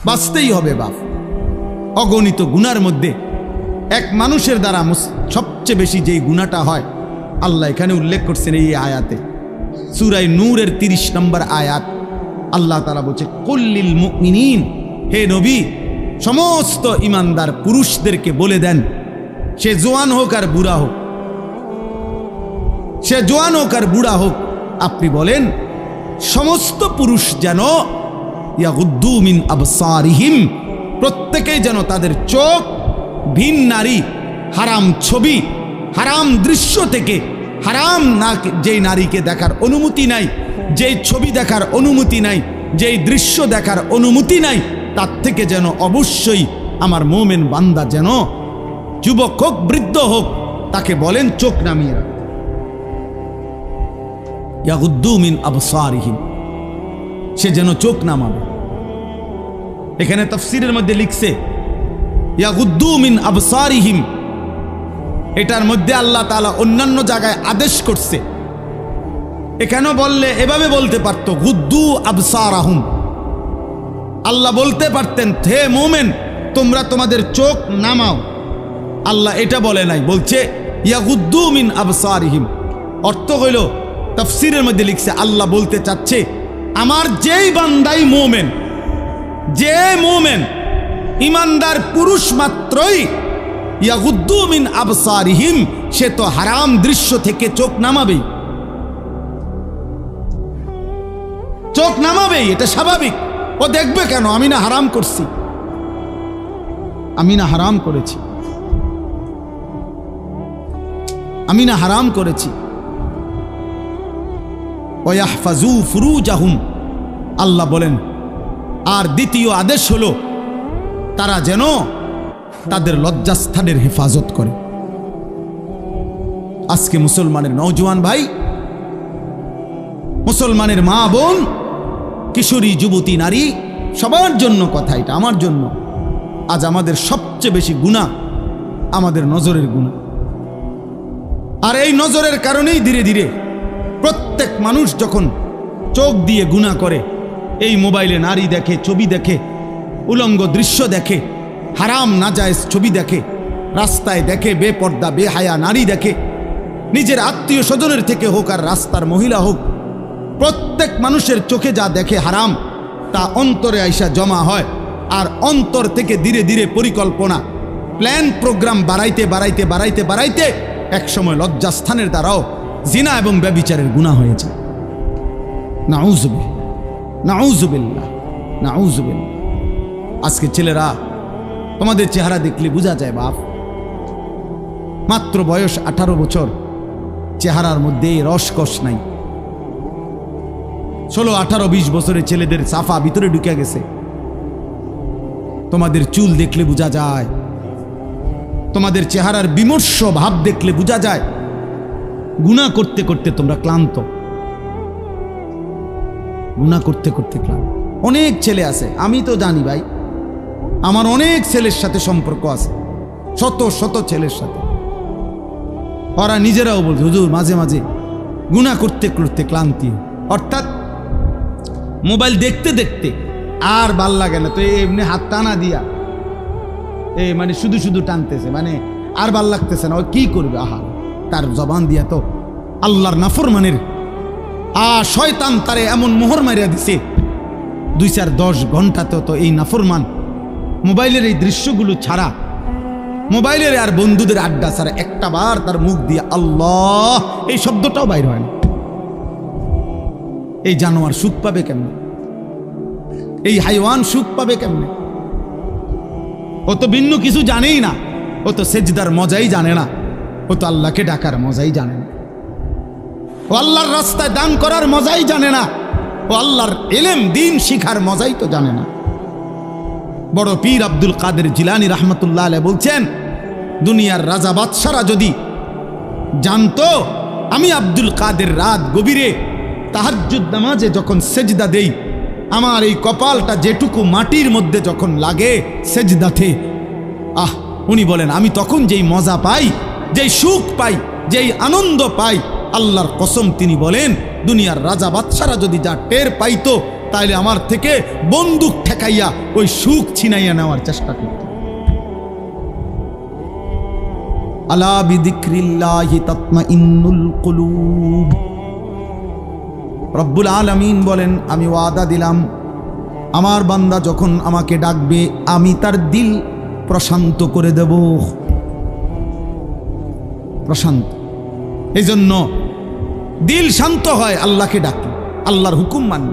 বাঁচতেই হবে বাপ। অগণিত গুনার মধ্যে এক মানুষের দ্বারা সবচেয়ে বেশি যেই গুনাহটা হয় আল্লাহ এখানে উল্লেখ করছেন এই আয়াতে, সূরা নূরের 30 নম্বর আয়াত। আল্লাহ তাআলা বলছে, কুল্লিল মুমিনিন, হে নবী সমস্ত ইমানদার পুরুষদেরকে বলে দেন, সে জোয়ান হোক আর বুড়া হোক, সে জোয়ান হোক আর বুড়া হোক, আপনি বলেন সমস্ত পুরুষ যেন ইয়াগুদ্দু মিন আবসারিহিম, প্রত্যেকেই যেন তাদের চোখ ভিন নারী, হারাম ছবি, হারাম দৃশ্য থেকে, হারাম না যেই নারীকে দেখার অনুমতি নাই, যেই ছবি দেখার অনুমতি নাই, যেই দৃশ্য দেখার অনুমতি নাই, তার থেকে যেন অবশ্যই আমার মুমিন বান্দা যেন যুবক হোক বৃদ্ধ হোক তাকে বলেন চোখ নামিয়ে রাখ। ইয়াগুদ্দু মিন আবসারিহিম, সে যেন চোখ নামাবে। এখানে তাফসীরের মধ্যে লিখছে ইয়াগুদ্দু মিন আবসারিহিম, এটার মধ্যে আল্লাহ তাআলা অন্যান্য জায়গায় আদেশ করছে। এখানেও বললে এভাবে বলতে পারত, গুদ্দু আবসারাহুম, আল্লাহ বলতে পারতেন হে মুমিন তোমরা তোমাদের চোখ নামাও। আল্লাহ এটা বলে নাই, বলছে ইয়াগুদ্দু মিন আবসারিহিম। অর্থ হইল তাফসীরের মধ্যে লিখছে আল্লাহ বলতে চাচ্ছে আমার যেই বান্দাই মুমিন, যে মুমিন ইমানদার পুরুষ মাত্রই ইয়াগুদ্দু মিন আবসারিহিম, সে তো হারাম দৃশ্য থেকে চোখ নামাবেই, চোখ নামাবেই, এটা স্বাভাবিক। ও দেখবে কেন? আমি না হারাম করছি, আমি না হারাম করেছি, আমি না হারাম করেছি। ওয়াহফাজু ফুরুজাহুম, আল্লাহ বলেন আর দ্বিতীয় আদেশ হলো তারা যেন তাদের লজ্জাস্থানের হেফাজত করে। আজকে মুসলমানের নওজোয়ান ভাই, মুসলমানের মা বোন, কিশোরী যুবতী নারী, সবার জন্য কথা, এটা আমার জন্য। আজ আমাদের সবচেয়ে বেশি গুনাহ আমাদের নজরের গুনাহ, আর এই নজরের কারণেই ধীরে ধীরে প্রত্যেক মানুষ যখন চোখ দিয়ে গুনাহ করে, এই মোবাইলে নারী দেখে, ছবি দেখে, উলঙ্গ দৃশ্য দেখে, হারাম নাজায়েজ ছবি দেখে, রাস্তায় দেখে বেপর্দা বেহায়া নারী দেখে, নিজের আত্মীয় স্বজনের থেকে হোক আর রাস্তার মহিলা হোক, প্রত্যেক মানুষের চোখে যা দেখে হারাম তা অন্তরে আইসা জমা হয়। আর অন্তর থেকে ধীরে ধীরে পরিকল্পনা, প্ল্যান, প্রোগ্রাম বাড়াইতে বাড়াইতে বাড়াইতে বাড়াইতে একসময় লজ্জাস্থানের দ্বারাও জিনা এবং ব্যভিচারের গুনাহ হয়ে যায়। নাউযুবিল্লাহ, নাউযুবিল্লাহ, নাউযুবিল্লাহ। আজকে ছেলেরা তোমাদের চেহারা দেখলে বোঝা যায় বাপ, মাত্র বয়স 18 বছর, চেহারার মধ্যে রসকস নাই। 16, 18, 20 বছরের ছেলেদের সাফা ভিতরে ঢুকে গেছে। তোমাদের চুল দেখলে বোঝা যায়, তোমাদের চেহারার বিমর্ষ ভাব দেখলে বোঝা যায় গুনাহ করতে করতে তোমরা ক্লান্ত, গুনাহ করতে করতে ক্লান্ত। অনেক ছেলে আছে, আমি তো জানি ভাই, আমার অনেক ছেলের সাথে সম্পর্ক আছে, শত শত ছেলের সাথে। ওরা নিজেরাও বলছে হুজুর মাঝে মাঝে গুনাহ করতে করতে ক্লান্তি, অর্থাৎ মোবাইল দেখতে দেখতে আর ভাল লাগে না, তো এমনি হাত টানা দিয়া মানে শুধু শুধু টানতেছে, মানে আর ভাল লাগতেছে না, ও কি করবে? আহা, তার জবান দিয়া তো আল্লাহর নাফরমানের শয়তান তারে এমন মোহর মারিয়া দিছে, 2-4-10 ঘন্টাতে তো এই নাফরমান মোবাইলের এই দৃশ্যগুলো ছাড়া, মোবাইলের আর বন্ধুদের আড্ডা ছাড়া একটা বার তার মুখ দিয়ে আল্লাহ এই শব্দটাও বাইর হয় না। এই জানোয়ার সুখ পাবে কেমনে? এই হাইওয়ান সুখ পাবে কেমনে? ও তো ভিন্ন কিছু জানেই না, ও তো সেজদার মজাই জানে না, ও তো আল্লাহকে ডাকার মজাই জানে না, ও আল্লাহর রাস্তায় দান করার মজাই জানে না, ও আল্লাহর ইলম দ্বীন শিখার মজাই তো জানে না। বড় পীর আব্দুল কাদের জিলানী রাহমাতুল্লাহ আলাইহি বলছেন, দুনিয়ার রাজা বাদশারা যদি জানতো আমি আব্দুল কাদের রাত গভীরে তাহাজ্জুদ নামাজে যখন সেজদা দেই, আমার এই কপালটা যেটুকু মাটির মধ্যে যখন লাগে সেজদাতে, উনি বলেন আমি তখন যেই মজা পাই, যেই সুখ পাই, যেই আনন্দ পাই, আল্লাহর কসম তিনি বলেন দুনিয়ার রাজা বাদশারা যদি যা টের পাইতো তাইলে আমার থেকে বন্দুক ঠেকাইয়া ওই সুখ ছিনাইয়া নেওয়ার চেষ্টা করত। আলা বিযিকরিল্লাহি তাতমাইন্নুল কুলুব। রব্বুল আলামিন বলেন, আমি ওয়াদা দিলাম আমার বান্দা যখন আমাকে ডাকবে আমি তার দিল প্রশান্ত করে দেব। প্রশান্ত, এই জন্য দিল শান্ত হয় আল্লাহকে ডাকি, আল্লাহর হুকুম মানি।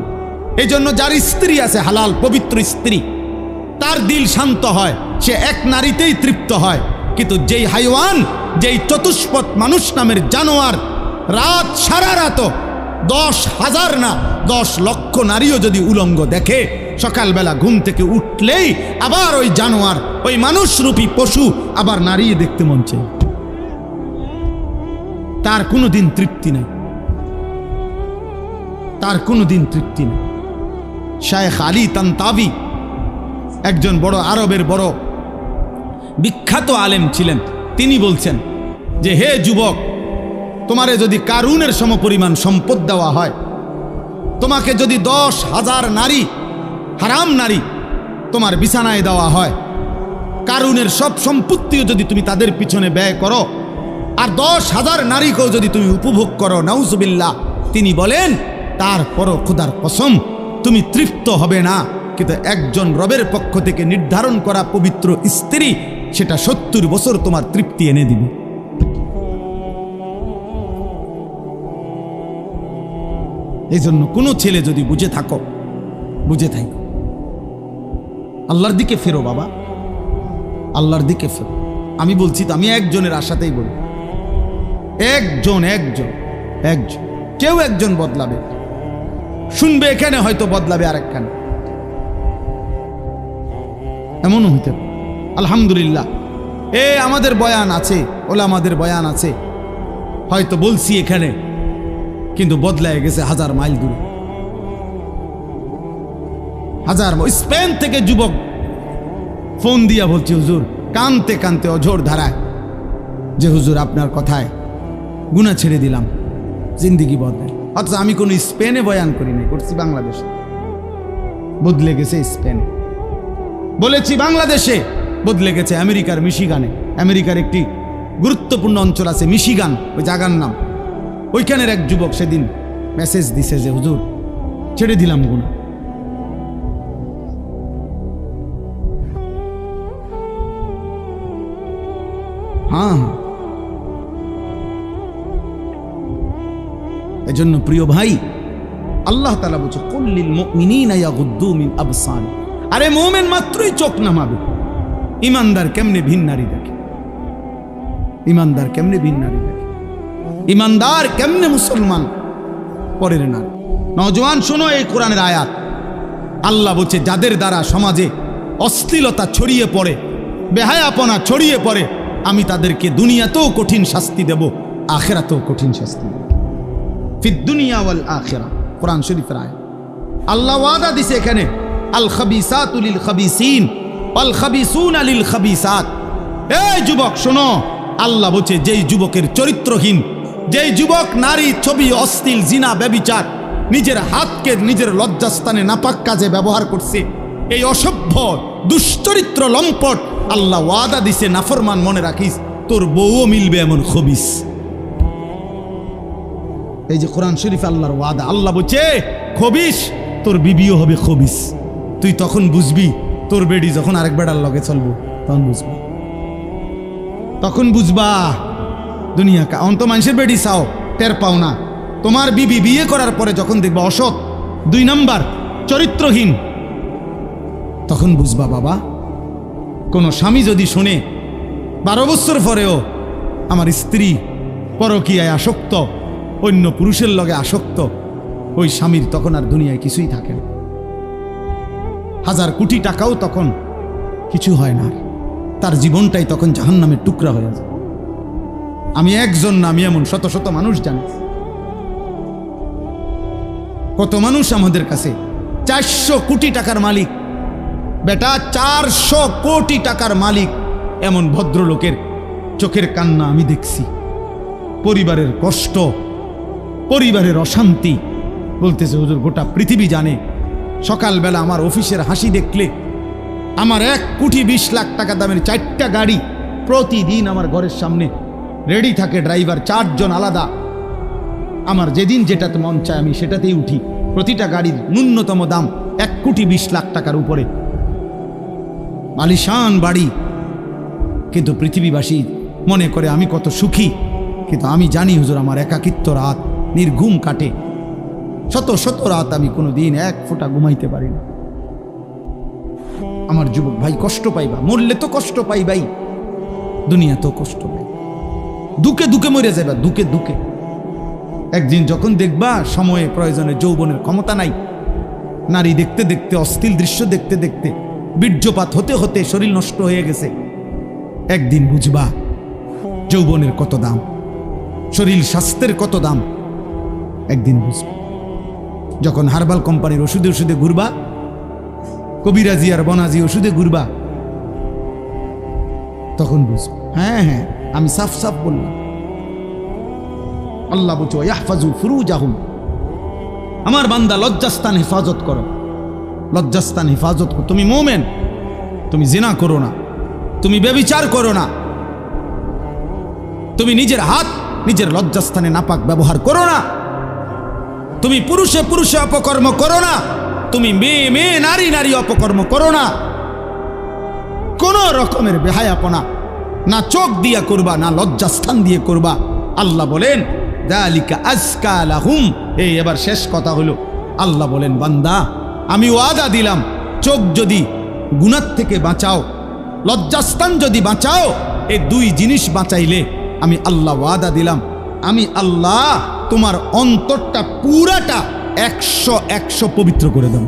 এই জন্য যার স্ত্রী আছে হালাল পবিত্র স্ত্রী, তার দিল শান্ত হয়, সে এক নারীতেই তৃপ্ত হয়। কিন্তু যেই হাইওয়ান, যেই চতুষ্পদ মানুষ নামের জানোয়ার রাত সারা রাত 10,000 না 10 লক্ষ নারীও যদি উলঙ্গ দেখে, সকালবেলা ঘুম থেকে উঠলেই আবার ওই জানোয়ার, ওই মানুষরূপী পশু আবার নারী দেখতে মন চায়। তার কোনোদিন তৃপ্তি নেই, তার কোনোদিন তৃপ্তি নেই। শায়েখ আলী তানতাবি একজন বড় আরবের বড় বিখ্যাত আলেম ছিলেন। তিনি বলছেন যে, হে যুবক, তোমারে যদি কারুনের সমপরিমাণ সম্পদ দেওয়া হয়, তোমাকে যদি 10,000 নারী, হারাম নারী তোমার বিছানায় দেওয়া হয়, কারুনের সব সম্পত্তিও যদি তুমি তাদের পিছনে ব্যয় করো, আর 10,000 নারীকেও যদি তুমি উপভোগ করো, নাউজুবিল্লাহ, তিনি বলেন তারপরও খোদার কসম তুমি তৃপ্ত হবে না। কিন্তু একজন রবের পক্ষ থেকে নির্ধারণ করা পবিত্র স্ত্রী, সেটা 70 বছর তোমার তৃপ্তি এনে দিবে। এই জন্য কোনো ছেলে যদি বুঝে থাকো, বুঝে থাকো, আল্লাহর দিকে ফেরো বাবা, আল্লাহর দিকে ফেরো। আমি বলছি তো, আমি একজনের আশাতেই বলি, একজন কেউ একজন বদলাবে, শুনবে এখানে, হয়তো বদলাবে আরেকখানে, এমনও হইতে পারে। আলহামদুলিল্লাহ, আমাদের বয়ান আছে, ওলামাদের বয়ান আছে, হয়তো বলছি এখানে, কিন্তু বদলায় গেছে 1000 মাইল দূরে। 1000 স্পেন থেকে যুবক ফোন দিয়া বলছে, হুজুর, কানতে কানতে অঝোর ধারায়, যে হুজুর আপনার কথায় গুনাহ ছেড়ে দিলাম, জিন্দিগি বদলে। অথচ আমি কোনো স্পেনে বয়ান করি নাই, করছি বাংলাদেশে। বদলে গেছে স্পেনে, বলেছি বাংলাদেশে, বদলে গেছে আমেরিকার মিশিগানে। আমেরিকার একটি গুরুত্বপূর্ণ অঞ্চল আছে মিশিগান, ওই জায়গার নাম। ওইখানের এক যুবক সেদিন মেসেজ দিছে যে হুজুর ছেড়ে দিলাম গুনাহ। হ্যাঁ, এজন্য প্রিয় ভাই, আল্লাহ তাআলা বলছে, কুল্লিল মুমিনিনা ইয়াগুদ্দু মিন আবসারিহিম। আরে মুমিন মাত্রই চোখ নামাবে। ইমানদার কেমনে ভিন নারী দেখে, ইমানদার কেমনে ভিন নারী দেখে, ইমানদার কেমনে মুসলমান পরের নারী। নওজওয়ান শোনো এই কোরআনের আয়াত। আল্লাহ বলছে, যাদের দ্বারা সমাজে অশ্লীলতা ছড়িয়ে পড়ে, বেহায়াপনা ছড়িয়ে পড়ে, আমি তাদেরকে দুনিয়াতেও কঠিন শাস্তি দেব, আখিরাতেও কঠিন শাস্তি দেব। ফিদ দুনিয়া ওয়াল আখিরা, কোরআন শরীফের আয়াত। আল্লাহ ওয়াদা দিছে এখানে, আল খাবিসাতু লিল খাবিসিন ওয়াল খাবিসুনা লিল খাবিসাত। এই যুবক শোনো, আল্লাহ বলছে, যেই যুবকের চরিত্রহীন, যেই যুবক নারী, ছবি, অশ্লীল, জিনা, ব্যভিচার, নিজের হাতকে নিজের লজ্জাস্থানে নাপাক কাজে ব্যবহার করছে, এই অসভ্য দুশ্চরিত্র লম্পট, আল্লাহ ওয়াদা দিছে, নাফরমান, মনে রাখিস তোর বউও মিলবে এমন খবিস। এই যে কোরআন শরীফ আল্লাহর ওয়াদা। আল্লাহ বলছে, খবিস, তোর বিবিও হবে খবিস। তুই তখন বুঝবি, তোর বেডি যখন আরেক বেড়ার লগে চলবো, তখন বুঝবি, তখন বুঝবা দুনিয়া কা। অন্ত মানুষের বেডি চাও, টের পাও না। তোমার বিবি বিয়ে করার পরে যখন দেখবা অসৎ, 2 নাম্বার, চরিত্রহীন, তখন বুঝবা বাবা। কোন স্বামী যদি শুনে 12 বছর পরেও আমার স্ত্রী পরকীয়ায় আসক্ত, অন্য পুরুষের লগে আসক্ত, ওই স্বামীর তখন আর দুনিয়ায় কিছুই থাকে না। 1000 কোটি টাকাও তখন কিছু হয় না, তার জীবনটাই তখন জাহান্নামের টুকরা হয়ে যায়। আমি একজন না, আমি এমন শত শত মানুষ জানি। কত মানুষ আমাদের কাছে 400 কোটি টাকার মালিক, বেটা 400 কোটি টাকার মালিক, এমন ভদ্রলোকের চোখের কান্না আমি দেখছি। পরিবারের কষ্ট, পরিবারের অশান্তি, বলতেছে হুজুর গোটা পৃথিবী জানে সকালবেলা আমার অফিসের হাসি দেখলে, আমার 1,20,00,000 টাকা দামের 4টা গাড়ি প্রতিদিন আমার ঘরের সামনে রেডি থাকে, ড্রাইভার 4 জন আলাদা। আমার যেদিন যেটাতে মন চায় আমি সেটাতেই উঠি। প্রতিটা গাড়ির ন্যূনতম দাম 1,20,00,000 টাকার উপরে, আলিশান বাড়ি। কিন্তু পৃথিবীবাসী মনে করে আমি কত সুখী, কিন্তু আমি জানি হুজুর আমার একাকিত্ব রাত নির্ঘুম কাটে। শত শত রাত আমি কোনো দিন 1 ফোঁটা ঘুমাইতে পারি না। আমার যুবক ভাই কষ্ট পাইবা, মরলে তো কষ্ট পাইবাই, দুনিয়া তো কষ্ট পাই, দুকে দুকে মরে যাইবা, দুকে দুকে। একদিন যখন দেখবা সময়ে প্রয়োজনে যৌবনের ক্ষমতা নাই, নারী দেখতে দেখতে, অশ্লীল দৃশ্য দেখতে দেখতে, বীর্যপাত হতে হতে শরীর নষ্ট হয়ে গেছে, একদিন বুঝবা যৌবনের কত দাম, শরীর স্বাস্থ্যের কত দাম, একদিন বুঝবা। যখন হার্বাল কোম্পানির ওষুধে ওষুধে ঘুরবা, কবিরাজি আর বনাজি ওষুধে ঘুরবা, তখন বুঝবা। হ্যাঁ হ্যাঁ, আমি সাফ সাফ বললাম। আল্লাহ বলছে ইয়াহফাজু ফুরুজাহুম, আমার বান্দা লজ্জাস্থান হেফাজত করো, লজ্জাস্থান হেফাজত করো। তুমি মুমিন, তুমি জিনা করো না, তুমি ব্যভিচার করো না, তুমি নিজের হাত নিজের লজ্জাস্থানে নাপাক ব্যবহার করো না, তুমি পুরুষে পুরুষে অপকর্ম করো না, তুমি মেয়ে মেয়ে নারী নারী অপকর্ম করো না। কোন রকমের বেহায়াপনা না চোখ দিয়া করবা, না লজ্জাস্থান দিয়ে করবা। আল্লাহ বলেন যালিকা আজকা লাহুম। এই এবার শেষ কথা হলো, আল্লাহ বলেন বান্দা আমি ওয়াদা দিলাম, চোখ যদি গুনাহ থেকে বাঁচাও, লজ্জাস্থান যদি বাঁচাও, এই 2 জিনিস বাঁচাইলে আমি আল্লাহ ওয়াদা দিলাম, আমি আল্লাহ তোমার অন্তরটা পুরাটা 100 পবিত্র করে দেব।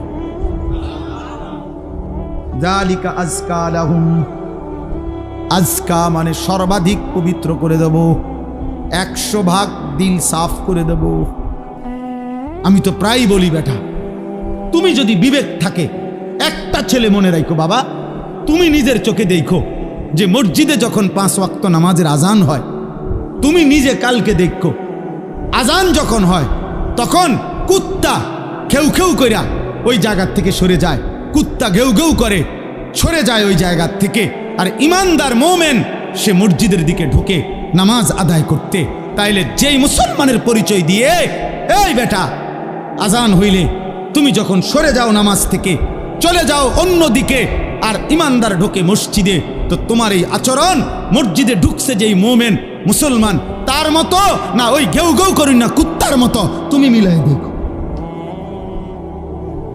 যালিকা আজকা লাহুম, আজকা মানে সর্বাধিক পবিত্র করে দেব, 100 ভাগ দিল সাফ করে দেব। আমি তো প্রায় বলি বেটা, তুমি যদি বিবেক থাকে, একটা ছেলে মনে রাখো বাবা, তুমি নিজের চোখে দেখো যে মসজিদে যখন 5 ওয়াক্ত নামাজের আজান হয়, তুমি নিজে কালকে দেখো আজান যখন হয় তখন কুত্তা খেউ খেউ কইরা ওই জায়গার থেকে সরে যায়, কুত্তা ঘেউ ঘেউ করে সরে যায় ওই জায়গার থেকে, আর ইমানদার মোমেন সে মসজিদের দিকে ঢুকে নামাজ আদায় করতে। তাইলে যেই মুসলমানের পরিচয় দিয়ে, এই বেটা আজান হইলে তুমি যখন সরে যাও নামাজ থেকে, চলে যাও অন্য দিকে, আর ইমানদার ঢোকে মসজিদে, তো তোমার এই আচরণ মসজিদে ঢুকছে যেই মোমেন মুসলমান তার মতো না ওই ঘেউ ঘেউ করি না কুত্তার মতো, তুমি মিলাই দেখো।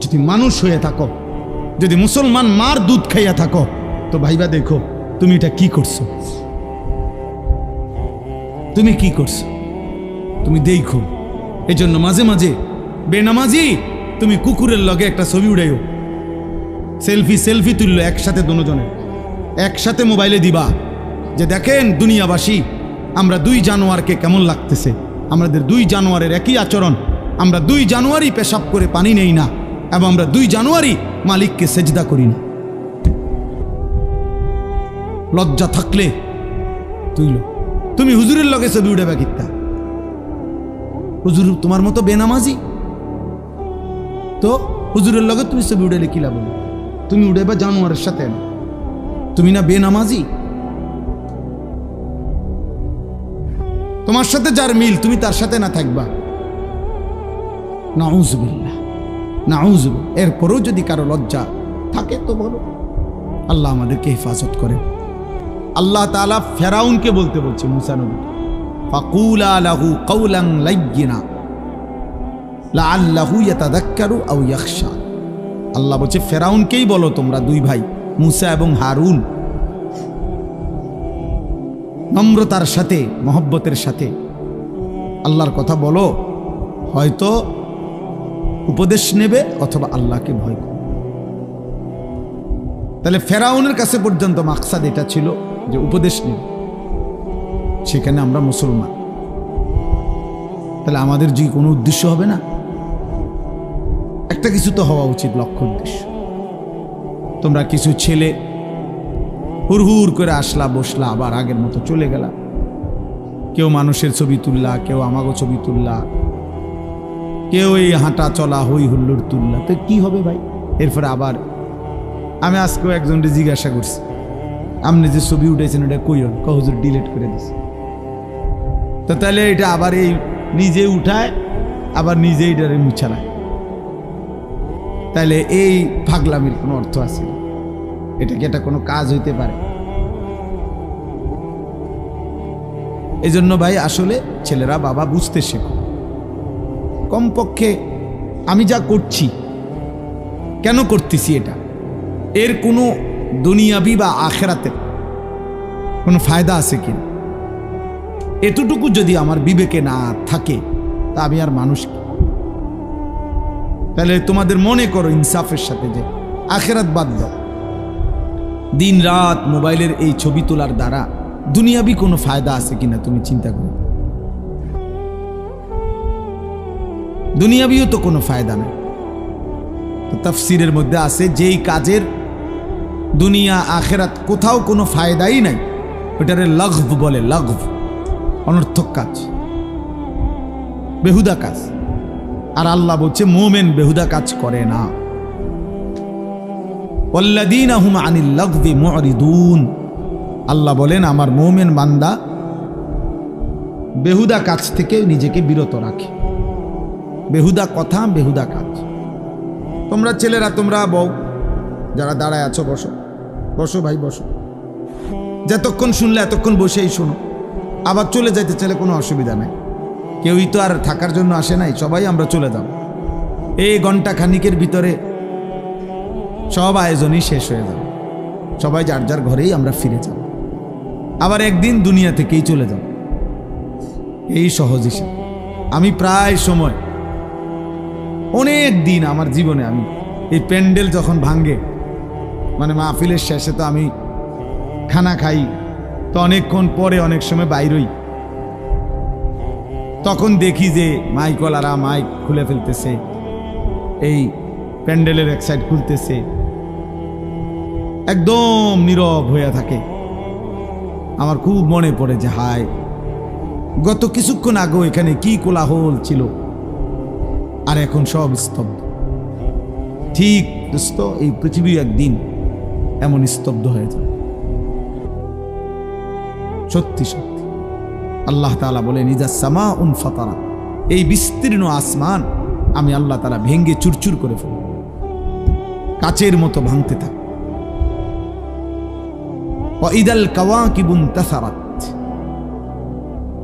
যদি মানুষ হয়ে থাকো, যদি মুসলমান মার দুধ খাইয়া থাকো, তো ভাইবা দেখো তুমি এটা কি করছো, তুমি কি করছো, তুমি দেখো। এই জন্য মাঝে মাঝে বেনামাজি তুমি কুকুরের লগে একটা ছবি উড়াইও, সেলফি সেলফি তুললো একসাথে, দুজনের একসাথে মোবাইলে দিবা যে দেখেন দুনিয়াবাসী আমরা 2 জানুয়ারকে কেমন লাগতেছে, আমাদের 2 জানুয়ারের একই আচরণ, আমরা 2 জানুয়ারি পেশাব করে পানি নেই না, এবং আমরা 2 জানুয়ারি মালিককে সেজদা করি না। লজ্জা থাকলে তুইলো, তুমি হুজুরের লগে ছবি উড়াবে কিত্তা, হুজুর তোমার মতো বেনামাজি, তো হুজুরের লগে তুমি ছবি উড়াইলে কি লাভ? তুমি উড়াইবা জানোয়ারের সাথে, তুমি না বেনামাজি? তোমার সাথে যার মিল তুমি তার সাথে না থাকবা, নাউজুবিল্লাহ নাউজুবিল্লাহ। এরপরেও যদি কারো লজ্জা থাকে তো বলো, আল্লাহ আমাদেরকে হেফাজত করেন। আল্লাহ তাআলা ফেরাউনকে বলতে বলছে, মুসা নবী, ফাকুলা লাহু কাওলান লাইয়িনা লাআল্লাহু ইয়াতাযাক্কারু আও ইয়াখশা। আল্লাহ বলছে ফেরাউনকেই বলো তোমরা 2 ভাই মুসা এবং হারুন, নম্রতার সাথে মহব্বতের সাথে আল্লাহর কথা বলো, হয়তো উপদেশ নেবে অথবা আল্লাহকে ভয় করবে। তাহলে ফেরাউনের কাছে পর্যন্ত মাকসাদ এটা ছিল যে উপদেশ নেবে, সেখানে আমরা মুসলমান, তাহলে আমাদের যে কোনো উদ্দেশ্য হবে না, একটা কিছু তো হওয়া উচিত, লক্ষ্য উদ্দেশ্য। তোমরা কিছু ছেলে হুড়হুড় করে আসলা, বসলা, আবার আগের মতো চলে গেলা, কেউ মানুষের ছবি তুললা, কেউ আমাগো ছবি তুললা, কেউ এই হাঁটা চলা হই হুল্লোড় তুল্লা, তো কি হবে ভাই? এরপরে আবার আমি আজকেও একজনকে জিজ্ঞাসা করছি, আপনি যে ছবি উঠেছেন ওটা কইন, হুজুর ডিলিট করে দিছে। তো তাহলে এটা আবার এই নিজে উঠায় আবার নিজেই এটারে মুছালায়, তাহলে এই পাগলামির কোনো অর্থ আছে? এটা কি এটা কোনো কাজ হইতে পারে? এই জন্য ভাই আসলে ছেলেরা বাবা বুঝতে শেখো। কমপক্ষে আমি যা করছি কেন করতেছি, এটা এর কোনো দুনিয়াবি বা আখেরাতের কোনো ফায়দা আছে কিনা, এতটুকু যদি আমার বিবেকে না থাকে তা আমি আর মানুষ কি? তাহলে তোমাদের মনে করো ইনসাফের সাথে যে আখেরাত বাদ দাও, দিন রাত মোবাইলের এই ছবি তোলার দ্বারা দুনিয়াবি কোনো ফায়দা আছে কিনা তুমি চিন্তা করো। দুনিয়াবিও তো কোনো ফায়দা নেই। তো তাফসীরের মধ্যে আছে যেই কাজের দুনিয়া আখেরাত কোথাও কোনো ফায়দাই নাই ওটারে লাগভ বলে, লাগভ, অনর্থক কাজ, বেহুদা কাজ। আর আল্লাহ বলছে মুমিন বেহুদা কাজ করে না। ওয়াল্লাযীনা হুম আনিল লাগভি মুরিদুন, আল্লাহ বলেন আমার মুমিন বান্দা বেহুদা কাজ থেকে নিজেকে বিরত রাখে। বেহুদা কথা, বেহুদা কাজ। তোমরা ছেলেরা, তোমরা বউ যারা দাঁড়ায় আছো, বসো বসো ভাই বসো, যতক্ষণ শুনলে এতক্ষণ বসেই শোনো। আবার চলে যাইতে চাইলে কোনো অসুবিধা নাই, কেউই তো আর থাকার জন্য আসে নাই, সবাই আমরা চলে যাব। এই ঘন্টা খানিকের ভিতরে সব আয়োজনই শেষ হয়ে যাবে, সবাই যার যার ঘরেই আমরা ফিরে যাব, আবার একদিন দুনিয়া থেকেই চলে যাব। এই সহজ হিসাব। আমি প্রায় সময় অনেক দিন আমার জীবনে আমি এই প্যান্ডেল যখন ভাঙ্গে, মানে মাহফিলের শেষে তো আমি খানা খাই, তো অনেকক্ষণ পরে অনেক সময় বাইরই, তখন দেখি যে মাইকওয়ালারা মাইক খুলে ফেলতেছে, এই প্যান্ডেলের এক সাইড খুলতেছে, একদম নীরব হয়ে থাকে। আমার খুব মনে পড়ে যে হায়, গত কিছুক্ষণ আগেও এখানে কি কোলাহল ছিল, আর এখন সব স্তব্ধ। ঠিক দোস্ত, এই পৃথিবী একদিন এমন স্তব্ধ হয়ে যায়। সত্যি সত্যি আল্লাহ তাআলা বলেন ইজা সামাউন ফাতারাত, এই বিস্তীর্ণ আসমান আমি আল্লাহ তাআলা ভেঙ্গে চুরচুর করে ফেলব, কাচের মতো ভাঙতে থাকে। ওয়া ইদাল কাওয়াকিবুন তাসারাত,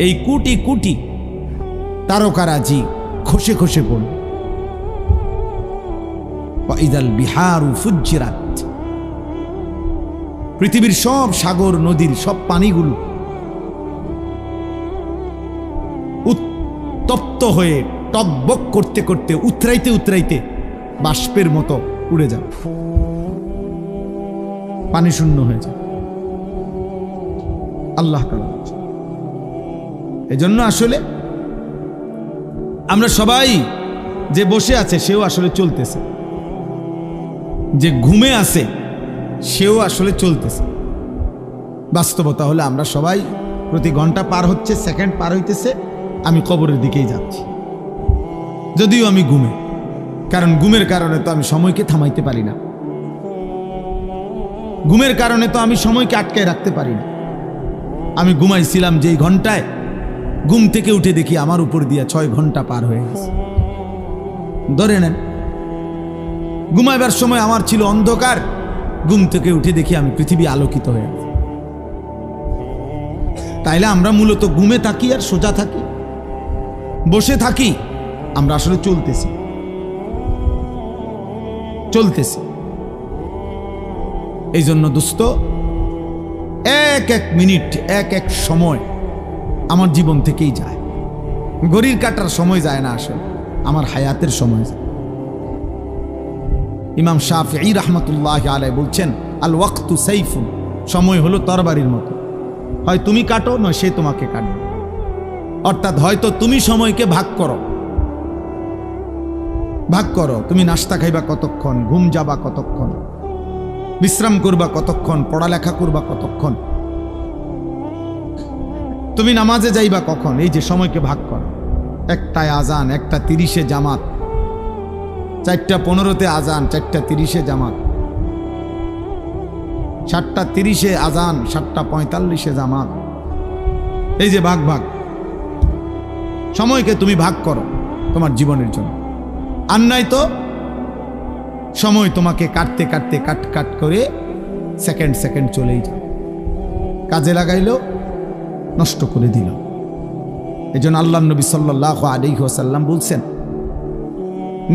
এই কোটি কোটি তারকারাজি খসে খসে পড়ল। ওয়া ইদাল বিহারু ফুজ্জিরাত, পৃথিবীর সব সাগর নদীর সব পানিগুলো উত্তপ্ত হয়ে টকবক করতে করতে উতরাইতে উতরাইতে বাষ্পের মতো উড়ে যাবে, পানি শূন্য হয়ে যায়। আল্লাহ তাআলা এজন্য আসলে আমরা সবাই, যে বসে আছে সেও আসলে চলতেছে, যে ঘুমে আছে সেও আসলে চলতেছে। বাস্তবতা হলে আমরা সবাই প্রতি ঘন্টা পার হচ্ছে, সেকেন্ড পার হইতেছে, আমি কবরের দিকেই যাচ্ছি, যদিও আমি ঘুমে, কারণ ঘুমের কারণে তো আমি সময়কে থামাইতে পারি না, ঘুমের কারণে তো আমি সময়কে আটকায় রাখতে পারি না। আমি ঘুমাইছিলাম যেই ঘন্টায়, ঘুম থেকে উঠে দেখি আমার উপর দিয়ে 6 ঘন্টা পার হয়ে গেছে। ধরে নেন ঘুমাইবার সময় আমার ছিল অন্ধকার, ঘুম থেকে উঠে দেখি আমি পৃথিবী আলোকিত হয়ে গেছে। তাইলে আমরা মূলত ঘুমে থাকি আর সোজা থাকি, বসে থাকি, আমরা আসলে চলতেছি চলতেছি। এই জন্য দোস্ত, এক এক মিনিট, এক এক সময় আমার জীবন থেকেই যায়। ঘড়ির কাটার সময় যায় না, আসলে আমার হায়াতের সময় যায়। ইমাম শাফিঈ রাহমাতুল্লাহি আলাইহি বলছেন আল ওয়াক্তু সাইফুন, সময় হলো তরবারির মতো, হয় তুমি কাটো নয় সে তোমাকে কাটবে। অর্থাৎ হয়তো তুমি সময়কে ভাগ করো, তুমি নাস্তা খাইবা কতক্ষণ, ঘুম যাবা কতক্ষণ, বিশ্রাম করবা কতক্ষণ, পড়ালেখা করবা কতক্ষণ, তুমি নামাজে যাইবা কখন, এই যে সময়কে ভাগ করো। একটায় আজান, 1:30 জামাত, 4:15 আজান, 4:30 জামাত, 7:30 আজান, 7:45 জামাত। এই যে ভাগ ভাগ সময়কে তুমি ভাগ করো তোমার জীবনের জন্য। আর নাই তো সময় তোমাকে কাটতে কাটতে কাট কাট করে সেকেন্ড সেকেন্ড চলেই যায়, কাজে লাগাইলো নষ্ট করে দিল। এই জন্য আল্লাহ নবী সাল্লাল্লাহু আলাইহি ওয়াসাল্লাম বলছেন,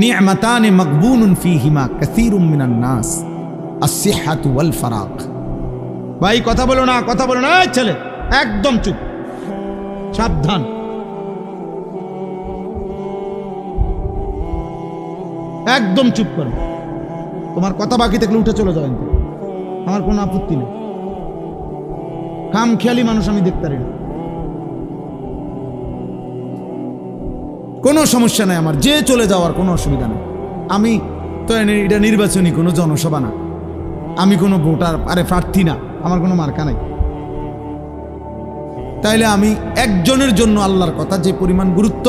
নি'মাতানি মাগবুনুন ফীহিমা কাসীরুম মিনান নাস, আস-সিহহাতু ওয়াল ফারাগ। ভাই কথা বলো না, কথা বলো না, এই ছেলে একদম চুপ, সাবধান। একদম চুপ করো, তোমার কথা বাকি থাকলে উঠে চলে যাবেন, আমার কোনো আপত্তি নেই। খাম খেয়ালি মানুষ আমি দেখতে পারি না, কোনো সমস্যা নাই আমার, যে চলে যাওয়ার কোনো অসুবিধা নেই। আমি তো এটা নির্বাচনী কোনো জনসভা না, আমি কোনো ভোটার প্রার্থী না, আমার কোনো মার্কা নাই। তাইলে আমি একজনের জন্য আল্লাহর কথা যে পরিমাণ গুরুত্ব,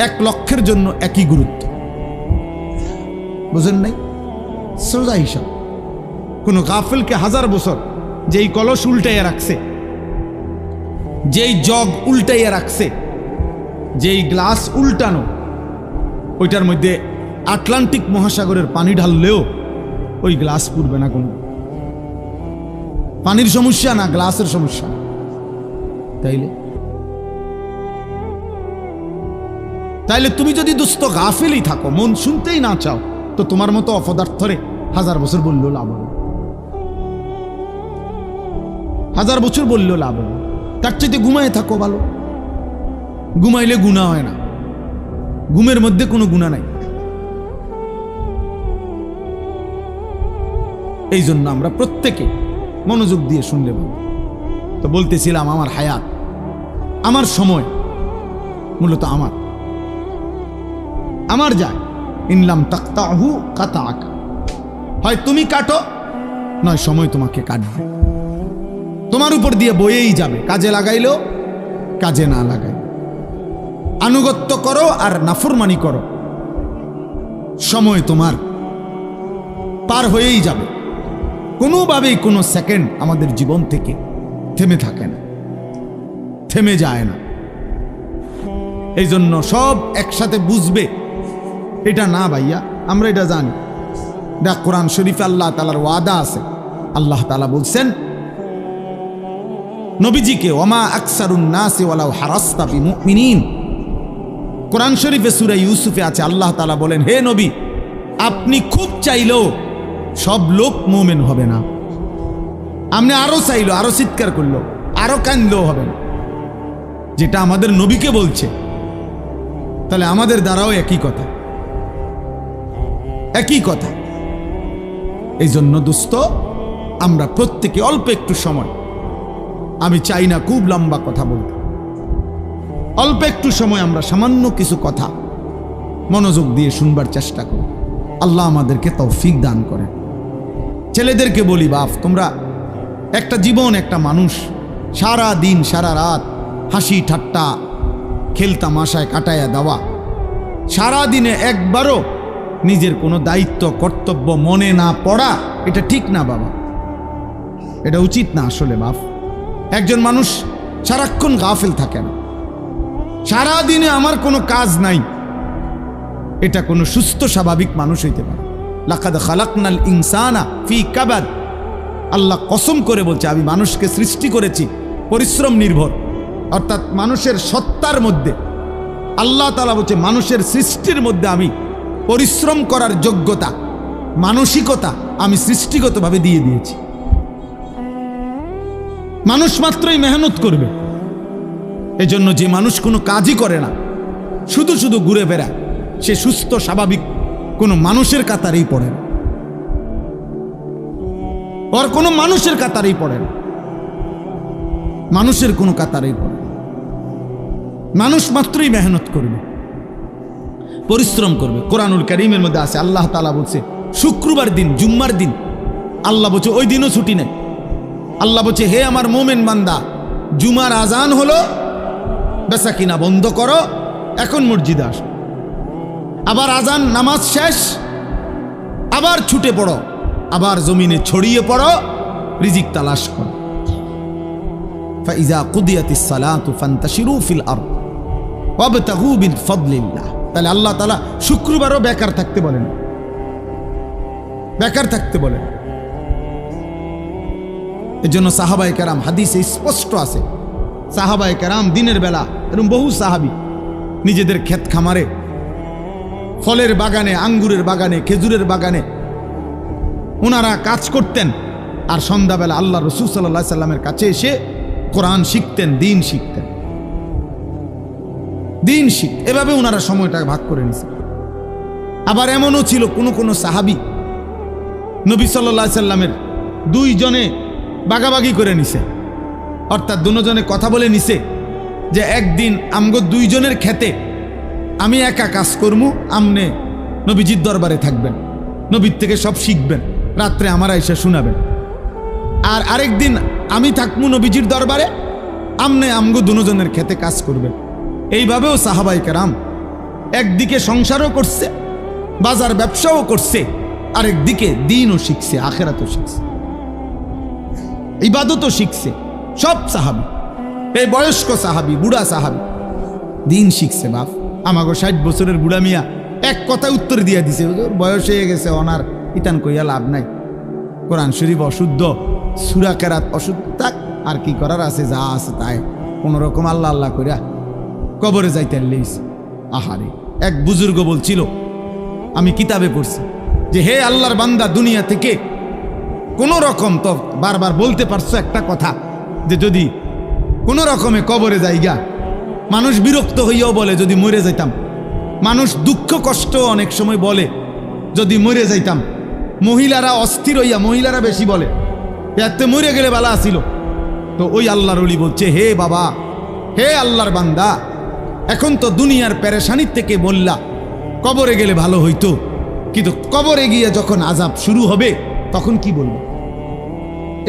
1 লক্ষের জন্য একই গুরুত্ব, বুঝেন নাই? সোজা হিসাব। কোনো গাফিলকে 1000 বছর যেই কলস উল্টাইয়া রাখছে, যেই জগ উল্টাইয়া রাখছে, যেই গ্লাস উল্টানো, ওইটার মধ্যে আটলান্টিক মহাসাগরের পানি ঢাললেও ওই গ্লাস পুড়বে না। কোনো পানির সমস্যা না, গ্লাসের সমস্যা। তাইলে তুমি যদি দুস্থ গাফিলই থাকো, মন শুনতেই না চাও, তো তোমার মতো অপদার্থরে 1000 বছর বললেও লাভ হবে, 1000 বছর বললেও লাভ হবে। তার চাইতে ঘুমায় থাকো ভালো, ঘুমাইলে গুনাহ হয় না, ঘুমের মধ্যে কোনো গুনাহ নাই। এই জন্য আমরা প্রত্যেকে মনোযোগ দিয়ে শুনলে ভালো। তো বলতেছিলাম, আমার হায়াত, আমার সময় মূলত আমার যায়। ইনলাম তাকতাহু কাতাক, হয় তুমি কাটো, নয় সময় তোমাকে কাটবে, তোমার উপর দিয়ে বয়েই যাবে। কাজে লাগাইলো, কাজে না লাগাই, আনুগত্য করো আর নাফরমানি করো, সময় তোমার পার হয়েই যাবে। কোনোভাবেই কোনো সেকেন্ড আমাদের জীবন থেকে থেমে থাকে না, থেমে যায় না। এই জন্য সব একসাথে বুঝবে এটা না ভাইয়া, আমরা এটা জানি। দেখ, কোরআন শরীফে আল্লাহ তাআলার ওয়াদা আছে। আল্লাহ তাআলা বলছেন নবীজিকে, ওমা আকসারুন নাসি ওয়ালাউ হারাসতা বিমুমিনিন। কোরআন শরীফে সূরা ইউসুফে আছে, আল্লাহ তাআলা বলেন, হে নবী, আপনি খুব চাইলেও সব লোক মুমিন হবে না। আপনি আরো চাইলো, আরো চিৎকার করলো, আরো কান্দলেও হবে না। যেটা আমাদের নবীকে বলছে, তাহলে আমাদের দ্বারাও একই কথা, একই কথা। এই জন্য দোস্ত, আমরা প্রত্যেকে অল্প একটু সময়, আমি চাই না খুব লম্বা কথা বলতে, অল্প একটু সময় আমরা সামান্য কিছু কথা মনোযোগ দিয়ে শুনবার চেষ্টা করি। আল্লাহ আমাদেরকে তৌফিক দান করে। ছেলেদেরকে বলি, বাপ, তোমরা একটা জীবন, একটা মানুষ, সারা দিন সারা রাত হাসি ঠাট্টা খেলতামাশায় কাটাইয়া দেওয়া, সারা দিনে একবারও নিজের কোনো দায়িত্ব কর্তব্য মনে না পড়া, এটা ঠিক না বাবা, এটা উচিত না আসলে। বাপ, একজন মানুষ সারাক্ষণ গাফিল থাকে না, সারা দিনে আমার কোনো কাজ নাই, এটা কোনো সুস্থ স্বাভাবিক মানুষ হইতে পারে। লাকাদ খালাকনাল ইনসানা ফি কাবাদ, আল্লাহ কসম করে বলছে, আমি মানুষকে সৃষ্টি করেছি পরিশ্রম নির্ভর, অর্থাৎ মানুষের সত্তার মধ্যে আল্লাহ তাআলা বলছে, মানুষের সৃষ্টির মধ্যে আমি পরিশ্রম করার যোগ্যতা, মানসিকতা আমি সৃষ্টিগতভাবে দিয়ে দিয়েছি। মানুষ মাত্রই মেহনত করবে। এজন্য যে মানুষ কোনো কাজই করে না, শুধু শুধু ঘুরে বেড়ায়, সে সুস্থ স্বাভাবিক কোনো মানুষের কাতারেই পড়ে না, ওর কোনো মানুষের কাতারেই পড়ে না, মানুষের কোনো কাতারেই পড়ে না। মানুষ মাত্রই মেহনত করবে, পরিশ্রম করবে। কোরআনুল কারীমের মধ্যে আছে, আল্লাহ তাআলা বলছে, শুক্রবার দিন, জুম্মার দিন, আল্লাহ বলছে ওই দিনও ছুটি নেই। আল্লাহ বলছে, হে আমার মোমেন বান্দা, জুমার আজান হলো, বেচা কিনা বন্ধ করো, এখন মসজিদে আসো, আবার আজান নামাজ শেষ, আবার ছুটে পড়ো, আবার জমিনে ছড়িয়ে পড়ো, রিজিক তালাশ করো। ফাইজা কুদিয়াতিস সালাতু ফান্তাশিরু ফিল আরদ ওয়াবতাগু মিন ফাদলিল্লাহ। তাহলে আল্লাহ তাআলা শুক্রবারও বেকার থাকতে বলেন, বেকার থাকতে বলেন। এজন্য সাহাবায়ে কেরাম, হাদিসে স্পষ্ট আছে, সাহাবায়ে কেরাম দিনের বেলা, এরকম বহু সাহাবী নিজেদের ক্ষেত খামারে, ফলের বাগানে, আঙ্গুরের বাগানে, খেজুরের বাগানে ওনারা কাজ করতেন, আর সন্ধ্যাবেলা আল্লাহ রাসূল সাল্লাল্লাহু আলাইহি সাল্লামের কাছে এসে কোরআন শিখতেন, দিন শিখতেন, দিন শিখ। এভাবে ওনারা সময়টা ভাগ করে নিছেন। আবার এমনও ছিল কোনো সাহাবী নবী সাল্লাল্লাহু আলাইহি সাল্লামের দুইজনে বাগাবাগি করে নিছে, অর্থাৎ দুজনে কথা বলে নিছে যে একদিন আমগো দুইজনের খেতে আমি একা কাজ করবো, আমনে নবীজির দরবারে থাকবেন, নবীর থেকে সব শিখবেন, রাত্রে আমার এসে শোনাবেন। আর আরেকদিন আমি থাকবো নবীজির দরবারে, আমনে আমগো দুজনের খেতে কাজ করবেন। এইভাবেও সাহাবায়ে কেরাম একদিকে সংসারও করছে, বাজার ব্যবসাও করছে, আরেকদিকে দিনও শিখছে, আখিরাতও শিখছে, ইবাদতও শিখছে। সব সাহাবী, এই বয়স্ক সাহাবী, বুড়া সাহাবী দিন শিখছে। বাপ আমাগো 60 বছরের বুড়া মিয়া এক কথা উত্তর দিয়ে দিছে, বয়স হয়ে গেছে, অনার ইতান কইয়া লাভ নাই, কোরআন শরীফ অশুদ্ধ, সূরা কেরাত অশুদ্ধ, থাক আর কি করার আছে, যা আছে তাই কোন রকম আল্লাহ আল্লাহ কইরা কবরে যাইতে লেইছে। আহারে, এক বুজুর্গ বলছিল, আমি কিতাবে পড়ছি যে হে আল্লাহর বান্দা, দুনিয়া থেকে কোন রকম, তো বারবার বলতে পারছো একটা কথা যে যদি কোন রকমে কবরে যাইগা, মানুষ বিরক্ত হইয়াও বলে যদি মরে যাইতাম, মানুষ দুঃখ কষ্ট অনেক সময় বলে যদি মরে যাইতাম, মহিলারা অস্থির হইয়া, মহিলারা বেশি বলে এতে মরে গেলে ভালো আসিল। তো ওই আল্লাহর ওলি বলছে, হে বাবা, হে আল্লাহর বান্দা, এখন তো দুনিয়ার পেরেশানির থেকে বললা কবরে গেলে ভালো হইতো, কিন্তু কবরে গিয়ে যখন আযাব শুরু হবে তখন কি বলবো,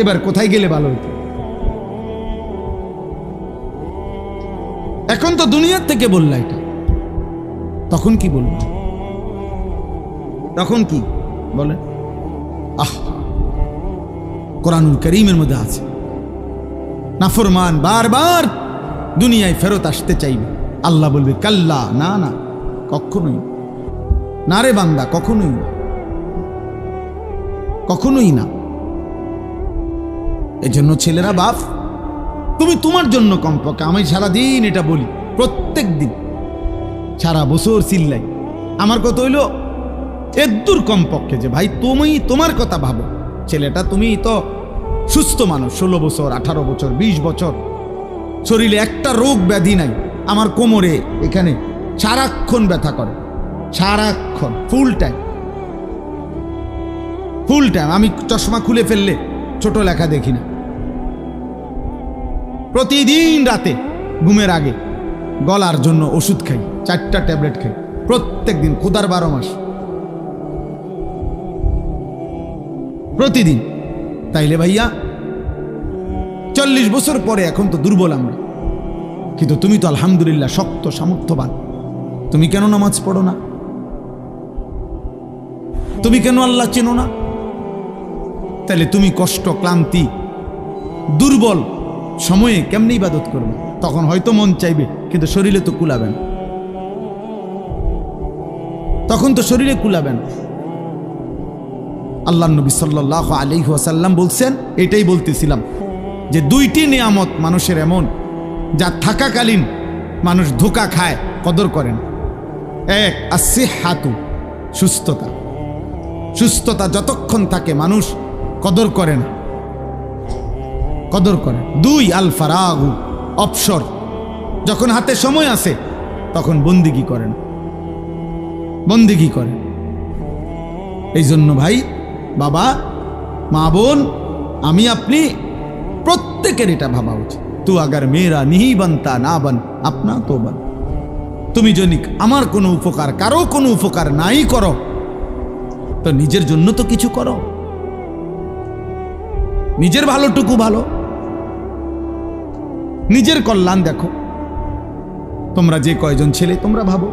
এবার কোথায় গেলে ভালো হইতো? এখন তো দুনিয়ার থেকে বললা এটা, তখন কি বলবো? তখন কি বলে? কোরআনুল কারীমের মধ্যে আছে, নাফরমান বারবার দুনিয়ায় ফেরত আসতে চাইবে, আল্লাহ বলবে কাল্লা, না না, কখনোই না রে বান্দা, কখনোই না, কখনোই না। এজন্য ছেলেরা, বাপ তুমি তোমার জন্য কমপক্ষে, আমি সারাদিন এটা বলি, প্রত্যেক দিন সারা বছর চিল্লাই, আমার কথা হইল এদ্দুর কমপক্ষে যে ভাই তুমি তোমার কথা ভাবো। ছেলেটা তুমি তো সুস্থ মানুষ, 16 বছর, 18 বছর, 20 বছর, শরীরে একটা রোগ ব্যাধি নাই। আমার কোমরে এখানে সারাক্ষণ ব্যথা করে, সারাক্ষণ, ফুল টাইম। আমি চশমা খুলে ফেললে ছোট লেখা দেখি না। প্রতিদিন রাতে ঘুমের আগে গলার জন্য ওষুধ খাই, 4টা ট্যাবলেট খাই প্রত্যেক দিন, খোদার 12 মাস প্রতিদিন। তাইলে ভাইয়া 40 বছর পরে এখন তো দুর্বল আমরা, কিন্তু তুমি তো আলহামদুলিল্লাহ শক্ত সামর্থ্যবান। তুমি কেন নামাজ পড়ো না? তুমি কেন আল্লাহ চেনো না? তাহলে তুমি কষ্ট, ক্লান্তি, দুর্বল সময়ে কেমনে ইবাদত করবে? তখন হয়তো মন চাইবে, কিন্তু শরীরে তো কুলাবে না, তখন তো শরীরে কুলাবে না। আল্লাহ নবী সাল্লাল্লাহু আলাইহি ওয়াসাল্লাম বলছেন, এটাই বলতেছিলাম যে 2টি নিয়ামত মানুষের এমন, যা থাকাকালীন মানুষ ধোঁকা খায়, কদর করেন। এক, আসিহাতু, সুস্থতা। সুস্থতা যতক্ষণ থাকে মানুষ কদর করে না, কদর করে। 2, আল ফারাগু, অবসর। যখন হাতে সময় আছে তখন বন্দিগি করেন, বন্দিগি করেন। এই জন্য ভাই, বাবা, মা, বোন, আমি আপনি প্রত্যেকের এটা ভাবা উচিত। তু আগার মেরা নিহি বানতা না বান আপনা তো বান। তুমি যদি আমার কোনো উপকার, কারো কোনো উপকার নাই করো, তো নিজের জন্য তো কিছু করো, নিজের ভালোটুকু ভালো, নিজের কল্যাণ দেখো। তোমরা যে কয়জন ছেলে তোমরা ভাবো,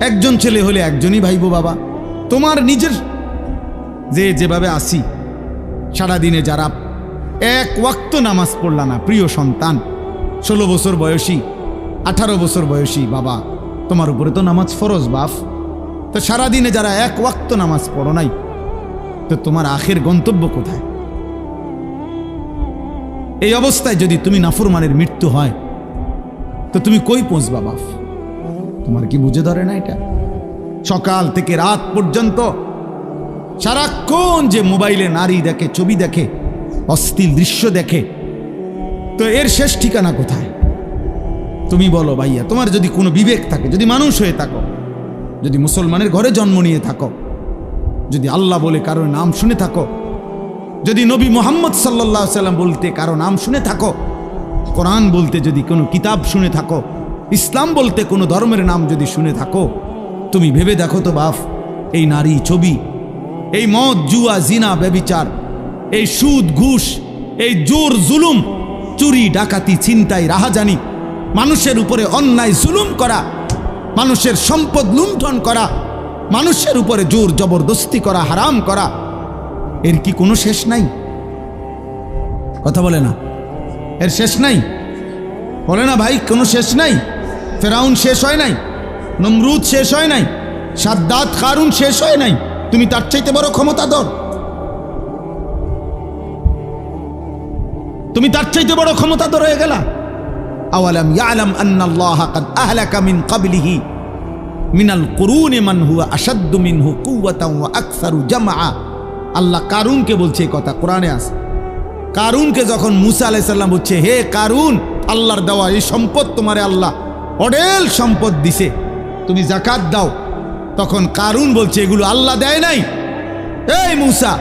একজন ছেলে হলে একজনই ভাইবো বাবা। তোমার নিজের যেভাবে আসি, সারাদিনে যারা এক ওয়াক্ত নামাজ পড়লা না, প্রিয় সন্তান, 16 বছর বয়সী, 18 বছর বয়সী বাবা, তোমার উপরে তো নামাজ ফরজ বাপ। তো সারাদিনে যারা এক ওয়াক্ত নামাজ পড়ো নাই, তো তোমার আখের গন্তব্য কোথায়? এই অবস্থায় যদি তুমি নাফরমানের মৃত্যু হয়, তো তুমি কই পৌঁছবা বাপ? তোমার কি বুঝে ধরে না এটা? সকাল থেকে রাত পর্যন্ত সারাক্ষণ যে মোবাইলে নারী দেখে, ছবি দেখে, অশ্লীল দৃশ্য দেখে, তো এর শেষ ঠিকানা কোথায়? তুমি বলো ভাইয়া, তোমার যদি কোনো বিবেক থাকে, যদি মানুষ হয়ে থাকো, যদি মুসলমানের ঘরে জন্ম নিয়ে থাকো, যদি আল্লাহ বলে কারোর নাম শুনে থাকো, যদি নবী মুহাম্মদ সাল্লাল্লাহু আলাইহি সাল্লাম বলতে কারো নাম শুনে থাকো, কোরআন বলতে যদি কোনো কিতাব শুনে থাকো, ইসলাম বলতে কোনো ধর্মের নাম যদি শুনে থাকো, তুমি ভেবে দেখো তো বাপ, এই নারী, ছবি, এই মদ, জুয়া, জিনা, ব্যভিচার, এই সুদ, ঘুষ, এই জোর জুলুম, চুরি, ডাকাতি, ছিনতাই, রাহাজানি, মানুষের উপরে অন্যায় জুলুম করা, মানুষের সম্পদ লুণ্ঠন করা, মানুষের উপরে জোর জবরদস্তি করা, হারাম করা, এর কি কোনো শেষ নাই? কথা বলে না, এর শেষ নাই? বলে না ভাই, কোনো শেষ নাই? ফেরাউন শেষ হয় নাই, নমরুদ শেষ হয় নাই, সাদ্দাত, কারুন শেষ হয় নাই। তুমি তার চাইতে বড় ক্ষমতাধর? তুমি তার চাইতে বড় ক্ষমতাধর হয়ে গেলা? আওয়ালাম ইয়ালাম আন্নাল্লাহা কাদ আহলাকা মিন ক্বাবলিহি মিনাল কুরুনি মান হুয়া আশাদ্দু মিনহু কুওয়াতান ওয়া আকসারু জামআ। আল্লাহ কারুনকে বলছে এই কথা, কোরআনে আছে। কারুনকে যখন মুসা আলাইহিস সালাম বলছে, হে কারুন, আল্লাহর দেওয়া এই সম্পদ তোমারে আল্লাহ অঢেল সম্পদ দিছে, তুমি যাকাত দাও, তখন কারুন বলছে এগুলো আল্লাহ দেয় নাই, এই মুসা,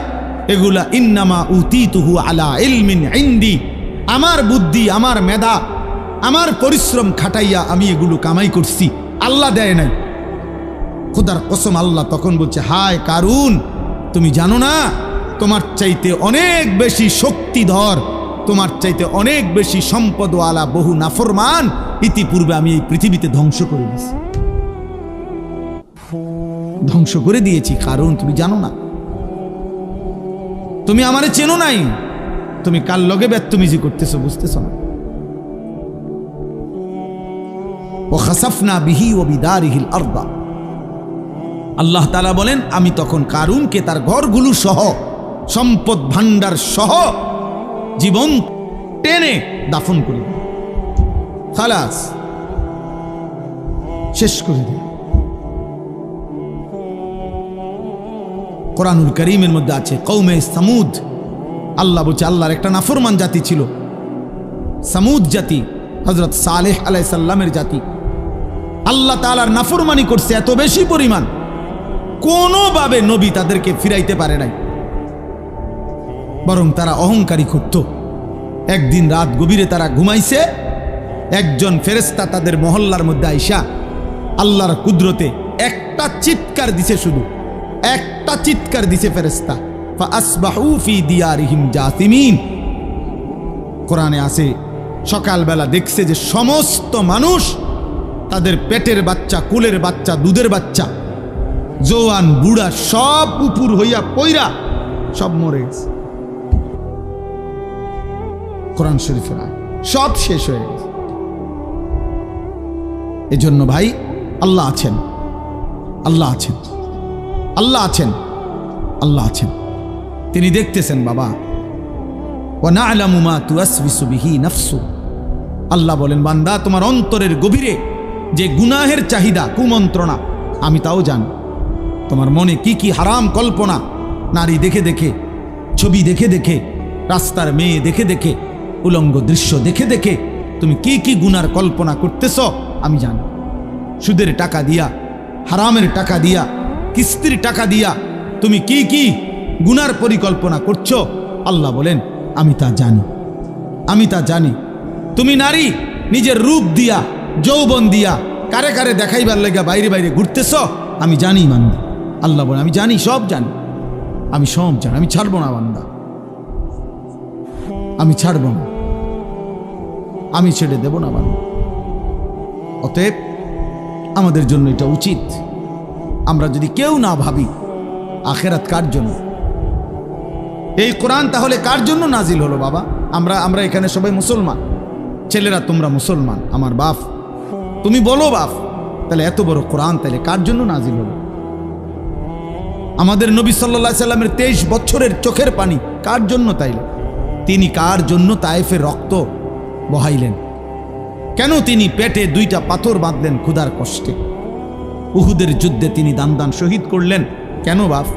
এগুলা ইন্নামা উতিতুহু আলা ইলমিন ইনদি, আমার বুদ্ধি, আমার মেধা, আমার পরিশ্রম খাটাইয়া আমি এগুলো কামাই করছি, আল্লাহ দেয় নাই। খোদার কসম, আল্লাহ তখন বলছে, হায় কারুন, তুমি জানো না তোমার চাইতে অনেক বেশি শক্তিধর, তোমার চাইতে অনেক বেশি সম্পদওয়ালা বহু নাফরমান ইতিপূর্বে আমি এই পৃথিবীতে ধ্বংস করে দিয়েছি, ধ্বংস করে দিয়েছি। কারণ তুমি জানো না, তুমি আমারে চেনো নাই, তুমি কার লগে বেত্তমিজি করতেছো, বুঝতেছো না? ও খাসাফনা বিহি ও বিদারিহিল আরদা, আল্লাহ তাআলা বলেন, আমি তখন কারুনকে তার ঘরগুলো সহ, সম্পদ ভান্ডার সহ জীবন টেনে দাফন করে দিই, খালাস, শেষ করে দিই। কোরআনুল কারীমের মধ্যে আছে কওমে সামুদ, আল্লাহ বলছে আল্লাহর একটা নাফরমান জাতি ছিল, সামুদ জাতি, হযরত সালেহ আলাইহিস সালামের জাতি। আল্লাহ তাআলার নাফরমানি করছে এত বেশি পরিমাণ, কোনোভাবে নবী তাদেরকে ফিরাইতে পারে নাই, বরং তারা অহংকারী করত। একদিন রাত গভীরে তারা ঘুমাইছে, একজন ফেরেশতা তাদের মহল্লার মধ্যে আইসা আল্লাহর কুদরতে একটা চিৎকার দিছে, শুধু একটা চিৎকার দিছে ফেরেশতা, ফাআসবাহু ফি দিয়ারিহিম জাসিমিন। কোরআনে আছে সকালবেলা দেখছে যে সমস্ত মানুষ, তাদের পেটের বাচ্চা, কুলের বাচ্চা, দুধের বাচ্চা, জোয়ান, বুড়া, সব উপুর হইয়া পইরা সব মরে গেছে। কোরআন শরীফের সব শেষ হয়ে গেছে। এজন্য ভাই, আল্লাহ আছেন, আল্লাহ আছেন, আল্লাহ আছেন, আল্লাহ আছেন, তিনি দেখতেছেন বাবা। ওয়া না'লামু মা তুওয়াসবিসু বিহি নাফসু, আল্লাহ বলেন, বান্দা, তোমার অন্তরের গভীরে যে গুনাহের চাহিদা, কুমন্ত্রণা, আমি তাও জানি। তোমার মনে কি কি হারাম কল্পনা, নারী দেখে দেখে, ছবি দেখে দেখে, রাস্তার মেয়ে দেখে দেখে, উলঙ্গ দৃশ্য দেখে দেখে তুমি কি কি গুনার কল্পনা করতেছ আমি জানি। সুদের টাকা দিয়া, হারামের টাকা দিয়া, কিস্তির টাকা দিয়া তুমি কি কি গুনার পরিকল্পনা করছো, আল্লাহ বলেন আমি তা জানি, আমি তা জানি। তুমি নারী নিজের রূপ দিয়া, যৌবন দিয়া কারে কারে দেখাইবার লাগা বাইরে বাইরে ঘুরতেছ, আমি জানি বান্দা। আল্লাহ বলেন আমি জানি, সব জানি, আমি সব জানি, আমি ছাড়বো না বান্দা, আমি ছাড়বো না, আমি ছেড়ে দেব না বান্দা। অতএব আমাদের জন্য এটা উচিত, আমরা যদি কেউ না ভাবি আখেরাত কার জন্য, এই কোরআন তাহলে কার জন্য নাজিল হলো বাবা? আমরা এখানে সবাই মুসলমান, ছেলেরা তোমরা মুসলমান, আমার বাপ, তুমি বলো বাপ, তাহলে এত বড় কোরআন তাহলে কার জন্য নাজিল হলো? আমাদের নবী সাল্লাল্লাহু আলাইহি সাল্লামের 23 বছরের চোখের পানি কার জন্য? তাইলে তিনি কার জন্য তায়েফের রক্ত বহাইলেন? কেন তিনি পেটে 2টা পাথর বাঁধলেন ক্ষুধার কষ্টে? উহুদের যুদ্ধে তিনি দান দান শহীদ করলেন কেন বাপ?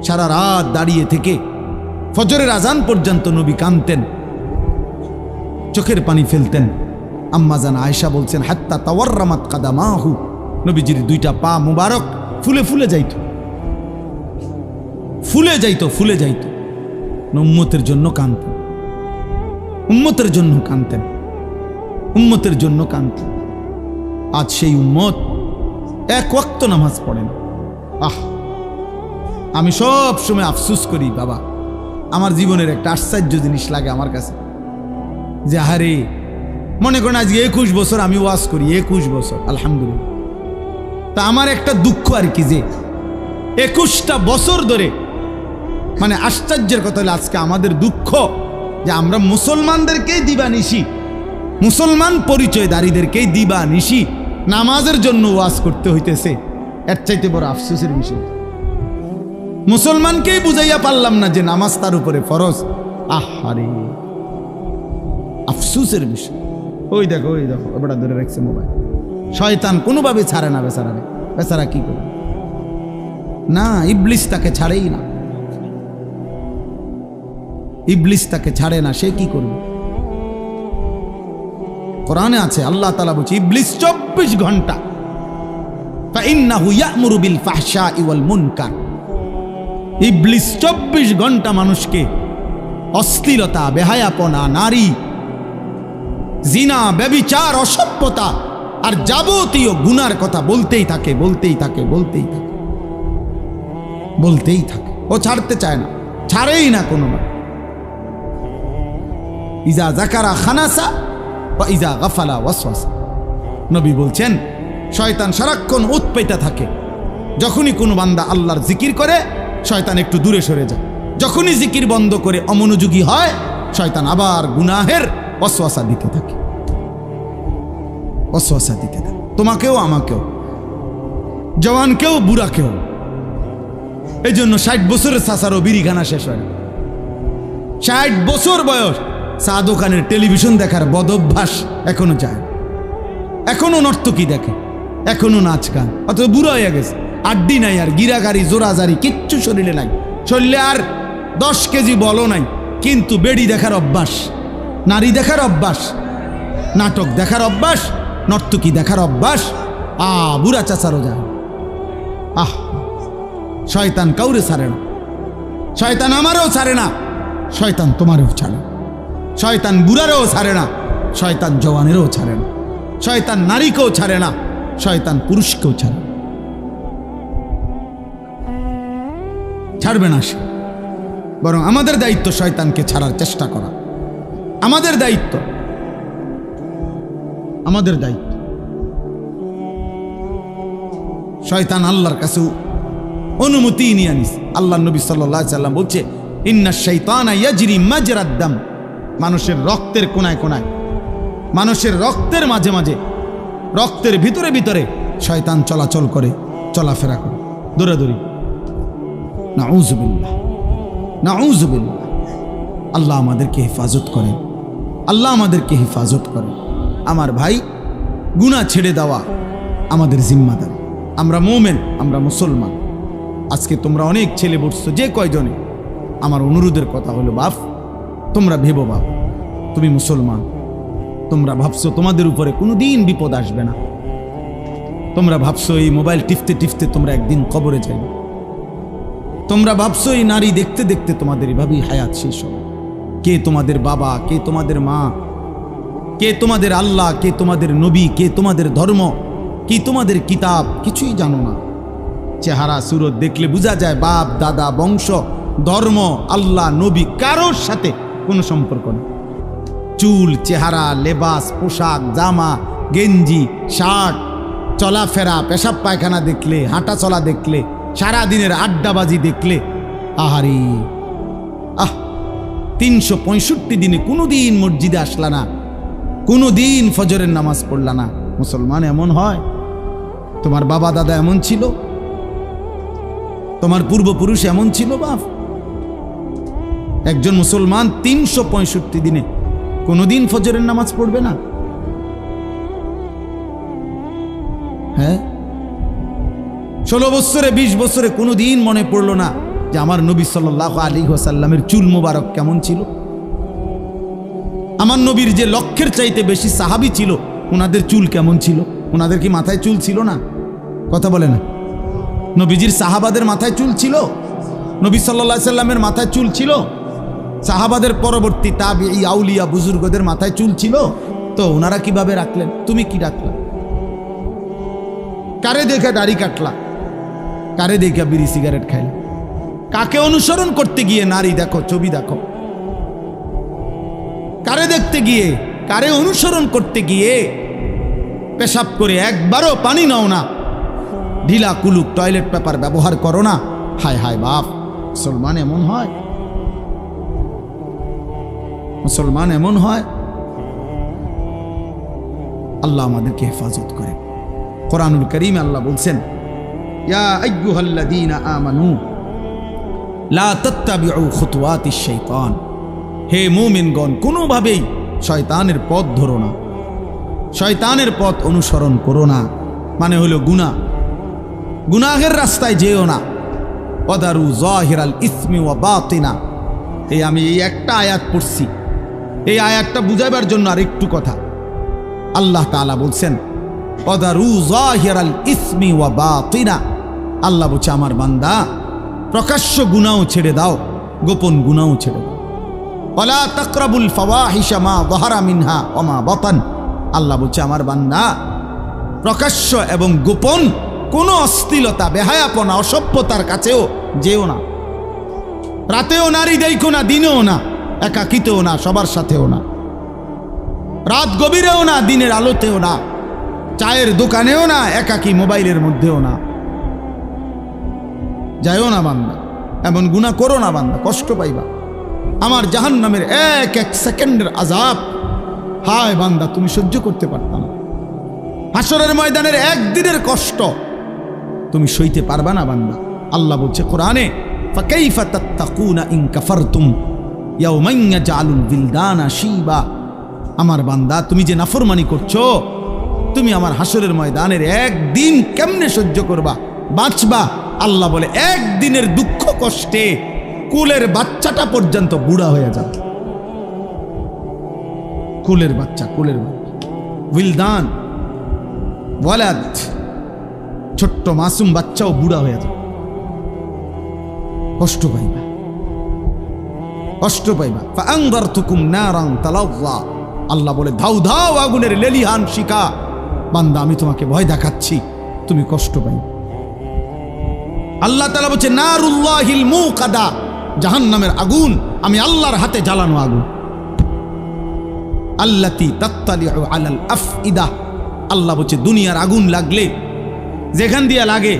সারা রাত দাঁড়িয়ে থেকে ফজরের আজান পর্যন্ত নবী কাঁদতেন, চোখের পানি ফেলতেন। আম্মা জান আয়েশা বলছেন হাত্তা তাওয়াররামাত কাদামাহু, নবীজির 2টা পা মুবারক ফুলে ফুলে যাইত, ফুলে যাইত, ফুলে যাইত। উম্মতের জন্য কাঁদতেন, উম্মতের জন্য কাঁদতেন, উম্মতের জন্য কাঁদতেন। আজ সেই উম্মত এক ওয়াক্ত নামাজ পড়েন। আমি সব সময় আফসোস করি বাবা, আমার জীবনের একটা আশ্চর্য জিনিস লাগে আমার কাছে, যে আরে মনে করেন আজকে 21 বছর আমি ওয়াজ করি, 21 বছর আলহামদুলিল্লাহ। তা আমার একটা দুঃখ আর কি, যে 21টা বছর ধরে, মানে আশ্চর্যের কথা হলো আজকে আমাদের দুঃখ যে আমরা মুসলমানদেরকেই দিবানিশি, মুসলমান পরিচয়দারীদেরকেই দিবানিশি নামাজের জন্য ওয়াজ করতে হইতেছে। এর চাইতে বড় আফসোসের বিষয়, মুসলমানকেই বুঝাইয়া পারলাম না যে নামাজ তার উপরে ফরজ। আহারে আফসোসের বিষয়। ওই দেখো ওটা ধরে রাখছে মোবাইল, শয়তান কোনোভাবে ছাড়ে না বেচারারে। বেচারা কি করে না, ইবলিস তাকে ছাড়েই না, ইবলিস তাকে ছাড়ে না, সে কি করবে? কোরআনে আছে, আল্লাহ তাআলা বলছে ইবলিস 24 ঘন্টা ফাইন্নাহু ইয়া'মুরু বিল ফাহশাই ওয়াল মুনকার, ইবলিস 24 ঘন্টা মানুষকে অশ্লীলতা, বেহায়াপনা, নারী, জিনা, ব্যভিচার, অসভ্যতা আর যাবতীয় গুনার কথা বলতেই থাকে, বলতেই থাকে, বলতেই থাকে, বলতেই থাকে। ও ছাড়তে চায় না, ছাড়েই না কোনোবার। ইজা যাকারা খানাসা বা ইজা গাফালা ওয়াসওয়াসা, নবী বলছেন শয়তান সারাক্ষণ উৎপেতে থাকে। যখনই কোনো বান্দা আল্লাহর জিকির করে শয়তান একটু দূরে সরে যায়, যখনই জিকির বন্ধ করে অমনোযোগী হয় শয়তান আবার গুনাহের ওয়াসওয়াসা দিতে থাকে, ওয়াসওয়াসা দিতে থাকে, তোমাকেও আমাকেও, জওয়ানকেও বুড়াকেও। এই জন্য 60 বছরের চাচারও বিড়িখানা শেষ হয় না। 60 বছর বয়স, চা দোকানের টেলিভিশন দেখার বদভ্যাস এখনো যায়, এখনো নর্তকী দেখে, এখনো নাচ গান, অথচ বুড়া হয়ে গেছে, আড্ডি নাই আর, গিরাগাড়ি জোরাজারি কিচ্ছু শরীরে নাই, শরীরে আর 10 কেজি বলও নাই, কিন্তু বেড়ি দেখার অভ্যাস, নারী দেখার অভ্যাস, নাটক দেখার অভ্যাস, নর্তকী দেখার অভ্যাস। বুড়া চাচারও যায়। শয়তান কাউরে ছাড়ে না, শয়তান আমারও ছাড়ে না, শয়তান তোমারও ছাড়ে, শয়তান বুড়ারও ছাড়ে না, শয়তান জওয়ানেরও ছাড়ে না, শয়তান নারীকেও ছাড়ে না, শয়তান পুরুষকেও ছাড়ে, ছাড়বে না সে। বরং আমাদের দায়িত্ব শয়তানকে ছাড়ার চেষ্টা করা, আমাদের দায়িত্ব, আমাদের দায়িত্ব। শয়তান আল্লাহর কাছে অনুমতি নিয়ে আনিস। আল্লাহ নবী সাল্লাল্লাহু আলাইহি সাল্লাম বলছে ইন্নাশ শাইতানা ইয়াজরি মাজরাদ দাম, মানুষের রক্তের কোনায় কোনায়, মানুষের রক্তের মাঝে মাঝে, রক্তের ভিতরে ভিতরে শয়তান চলাচল করে, চলাফেরা করে, দৌড়াদৌড়ি। নাউযুবিল্লাহ, নাউযুবিল্লাহ। আল্লাহ আমাদেরকে হেফাজত করেন, আল্লাহ আমাদেরকে হেফাজত করেন। আমার ভাই, গুনাহ ছেড়ে দেওয়া আমাদের জিম্মাদারি। আমরা মুমিন, আমরা মুসলমান। আজকে তোমরা অনেক ছেলে বসছো, যে কয়জনে, আমার অনুরোধের কথা হলো বাপ, তোমরা ভেবো বাপ, তুমি মুসলমান, তোমরা ভাবছো তোমাদের উপরে কোনোদিন বিপদ আসবে না, তোমরা ভাবছো এই মোবাইল টিপতে টিপতে তোমরা একদিন কবরে যাবে, তোমরা ভাবছো এই নারী দেখতে দেখতে তোমাদের এভাবেই হায়াত শেষ হবে। কে তোমাদের বাবা, কে তোমাদের মা, কে তোমাদের আল্লাহ, কে তোমাদের নবী, কে তোমাদের ধর্ম, কি তোমাদের কিতাব, কিছুই জানো না। চেহারা সুরত দেখলে বোঝা যায় বাপ দাদা বংশ ধর্ম আল্লাহ নবী কারোর সাথে কোনো সম্পর্ক নেই। চুল চেহারা লেবাস পোশাক জামা গেঞ্জি শার্ট, চলাফেরা, পেশাব পায়খানা দেখলে, হাঁটা চলা দেখলে, সারাদিনের আড্ডাবাজি দেখলে, আহারি 365 দিনে কোনো দিন মসজিদে আসলা না, কোনো দিন ফজরের নামাজ পড়লা না। মুসলমান এমন হয়? তোমার বাবা দাদা এমন ছিল? তোমার পূর্বপুরুষ এমন ছিল? বাপ, একজন মুসলমান 365 দিনে কোনোদিন ফজরের নামাজ পড়বে না? হ্যাঁ, 16 বছরে 20 বছরে কোনোদিন মনে পড়লো না যে আমার নবী সাল্লাল্লাহু আলাইহি ওয়াসাল্লামের চুল মোবারক কেমন ছিল? আমার নবীর যে লক্ষের চাইতে বেশি সাহাবী ছিল, ওনাদের চুল কেমন ছিল? ওনাদের কি মাথায় চুল ছিল না? কথা বলে না। নবীজির সাহাবাদের মাথায় চুল ছিল? নবী সাল্লাল্লাহু আলাইহি সাল্লামের মাথায় চুল ছিল? সাহাবাদের পরবর্তী তাবিঈ আউলিয়া বুজুর্গদের মাথায় চুল ছিল? তো ওনারা কিভাবে রাখলেন? তুমি কি রাখলা? কারে দেখে দাড়ি কাটলা? কারে দেখে বিড়ি সিগারেট খাইলা? কাকে অনুসরণ করতে গিয়ে নারী দেখো, ছবি দেখো? কারে দেখতে গিয়ে, কারে অনুসরণ করতে গিয়ে পেশাব করে একবারও পানি নাও না, ঢিলা কুলুক টয়লেট পেপার ব্যবহার করো না? হায় হায় বাপ, মুসলমান এমন হয়? মুসলমান এমন হয়? আল্লাহ আমাদেরকে হেফাজত করে। কোরআনুল কারীমে আল্লাহ বলছেন, ইয়া আইয়ুহাল্লাযীনা আমানু লা তাত্তাবিউ খুতুওয়াতিশ শাইতান, হে মুমিনগণ, কোনোভাবেই শয়তানের পথ ধরো না, শয়তানের পথ অনুসরণ করো না। মানে হলো গুনাহ, গুনাহের রাস্তায় যেও না। ওয়াদারু যাহিরাল ইসমি ওয়া বাতিনা। আমি এই একটা আয়াত পড়ছি, এই আয়াতটা বুঝাবার জন্য আর একটু কথা। আল্লাহ তাআলা বলছেন, ওয়াদারু যাহিরাল ইসমি ওয়া বাতিনা। আল্লাহ বলছে, আমার বান্দা প্রকাশ্য গুনাহ ছেড়ে দাও, গোপন গুনাহ ছেড়ে দাও। ওয়ালা তাকরাবুল ফাওয়াহিশা মা যাহারা মিনহা ওয়া মা বাতান। আল্লাহ বলছে, আমার বান্দা প্রকাশ্য এবং গোপন কোনো অশ্লীলতা, বেহায়াপনা, অসভ্যতার কাছেও যেও না। রাতেও নারী দেখো না, দিনেও না, একাকিতেও না, সবার সাথেও না, রাত গভীরেও না, দিনের আলোতেও না, চায়ের দোকানেও না, একাকি মোবাইলের মধ্যেও না। যাইও না বান্দা, এমন গুনাহ করো না বান্দা, কষ্ট পাইবা। আমার জাহান্নামের এক এক সেকেন্ডের আযাব, হায় বান্দা, তুমি সহ্য করতে পারতা না। হাসরের ময়দানের একদিনের কষ্ট তুমি সইতে পারবা না বান্দা। আল্লাহ বলছে কোরআনে, ফাকাইফা তাত্তাকুনা ইন কাফারতুম ইয়াওমান ইয়াজআলুল বিলদানা শিবা। আমার বান্দা, তুমি যে নাফরমানি করছো, তুমি আমার হাসরের ময়দানের একদিন কেমনে সহ্য করবা, বাঁচবা? আল্লাহ বলে, একদিনের দুঃখ কষ্টে কুলের বাচ্চাটা পর্যন্ত বুড়া হয়ে যাবে। কুলের বাচ্চা, কুলের বাচ্চা, উইলদান, ওয়ালাদ, ছোট্ট মাসুম বাচ্চাও বুড়া হয়ে যাবে। কষ্ট পাইবা, কষ্ট পাইবা। ফাআনযারতুকুম নারান তালাযা। আল্লাহ বলে, ধাউ ধাউ আগুনের লেলিহান শিখা, বান্দা আমি তোমাকে ভয় দেখাচ্ছি, তুমি কষ্ট পাইবা। আল্লাহ তাআলা বলছে, নারুল্লাহিল মুকাদা, জাহান্নামের আগুন আমি আল্লাহর হাতে জ্বালানো আগুন। আল্লাতী তাত্তালিউ আলাল আফইদা। আল্লাহ বলছে, দুনিয়ার আগুন লাগলে যেখান দিয়া লাগে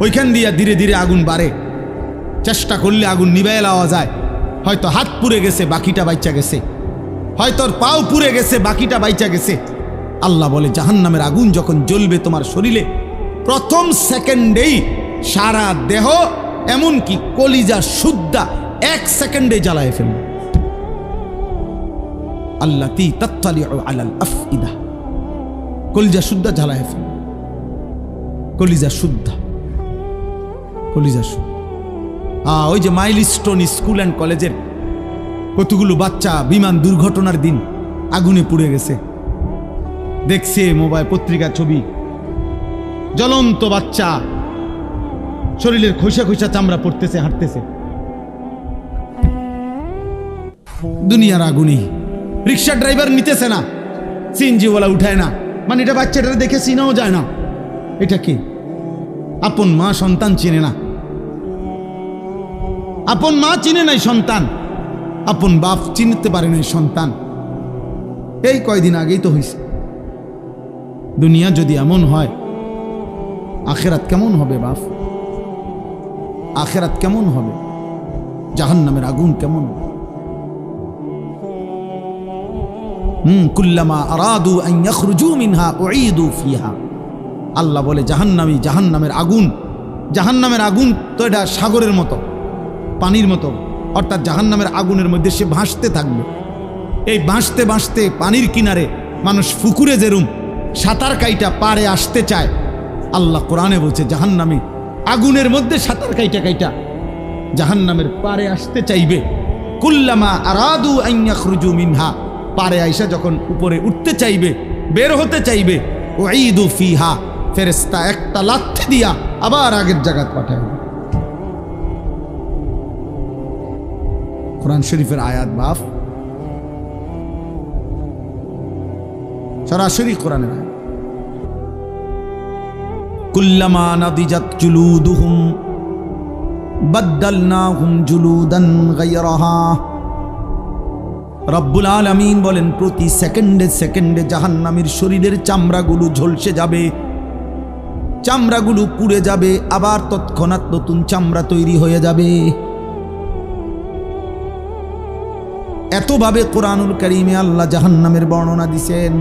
ওইখান দিয়া ধীরে ধীরে আগুন বাড়ে। চেষ্টা করলে আগুন নিভাইয়া লওয়া যায়। হয়তো হাত পুড়ে গেছে, বাকিটা বাইচা গেছে, হয়তো পাও পুড়ে গেছে, বাকিটা বাইচা গেছে। আল্লাহ বলে, জাহান্নামের আগুন যখন জ্বলবে তোমার শরীরে, প্রথম সেকেন্ডেই সারা দেহ, এমনকি কলিজা সুদ্ধা 1 সেকেন্ডে জ্বালায় ফেলবে। আল্লাতী তাত্তালিউ আলাল আফইদা, কলিজা সুদ্ধা জ্বালায় ফেলবে। কলিজা শুদ্ধা, কলিজা শুদ্ধা। ওই যে মাইলস্টোন স্কুল অ্যান্ড কলেজের কতগুলো বাচ্চা বিমান দুর্ঘটনার দিন আগুনে পুড়ে গেছে, দেখছে মোবাইল পত্রিকা ছবি, জ্বলন্ত বাচ্চা, শরীরের খোসা খোসা চামড়া পড়তেছে, হাঁটতেছে। দুনিয়ার আগুনি। রিক্সা ড্রাইভার নিতেছে না, সিএনজিওয়ালা উঠায় না, মানে এটা বাচ্চাটা দেখে চিনাও যায় না এটা কি। আপন মা সন্তান চিনে না, আপন মা চিনে নাই সন্তান, আপন বাপ চিনতে পারে নাই সন্তান। এই কয়দিন আগেই তো হয়েছে, দুনিয়া যদি এমন হয়, আখেরাত কেমন হবে বাপ? আখেরাত কেমন হবে? জাহান্নামের আগুন কেমন? কুল্লামা আরাদু আন ইয়াখরুজু মিনহা উঈদু ফিহা। আল্লাহ বলে জাহান্নামের আগুন তো এটা সাগরের মতো, পানির মতো, অর্থাৎ জাহান্নামের আগুনের মধ্যে সে ভাসতে থাকবে। এই ভাসতে ভাসতে পানির কিনারে মানুষ পুকুরে যেরুম সাঁতার কাইটা পারে আসতে চায়, আল্লাহ কোরআনে বলছে জাহান্নামী আগুনের মধ্যে সাঁতার কাইটা জাহান্নামের পারে আসতে চাইবে। কুল্লামা আরাদু আন ইয়াখরুজু মিনহা, পারে আইসা যখন উপরে উঠতে চাইবে, বের হতে চাইবে, উঈদু ফিহা, ফেরেশতা একটা লাথি দিয়া আবার আগের জায়গায় পাঠায়। কোরআন শরীফের আয়াত বাপ, সরাসরি কোরআনের আয়াত। কুল্লামা নাদিজাত জুলুদুহুম বাদদালনাহুম জুলুদান গায়রাহা। রব্বুল আলামিন বলেন প্রতি সেকেন্ডে সেকেন্ডে জাহান্নামীর শরীরের চামড়াগুলো ঝলসে যাবে, চামড়াগুলো পুড়ে যাবে, আবার তৎক্ষণাৎ নতুন চামড়া তৈরি হয়ে যাবে। এতভাবে কোরআনুল কারীমে আল্লাহ জাহান্নামের বর্ণনা দিয়েছেন।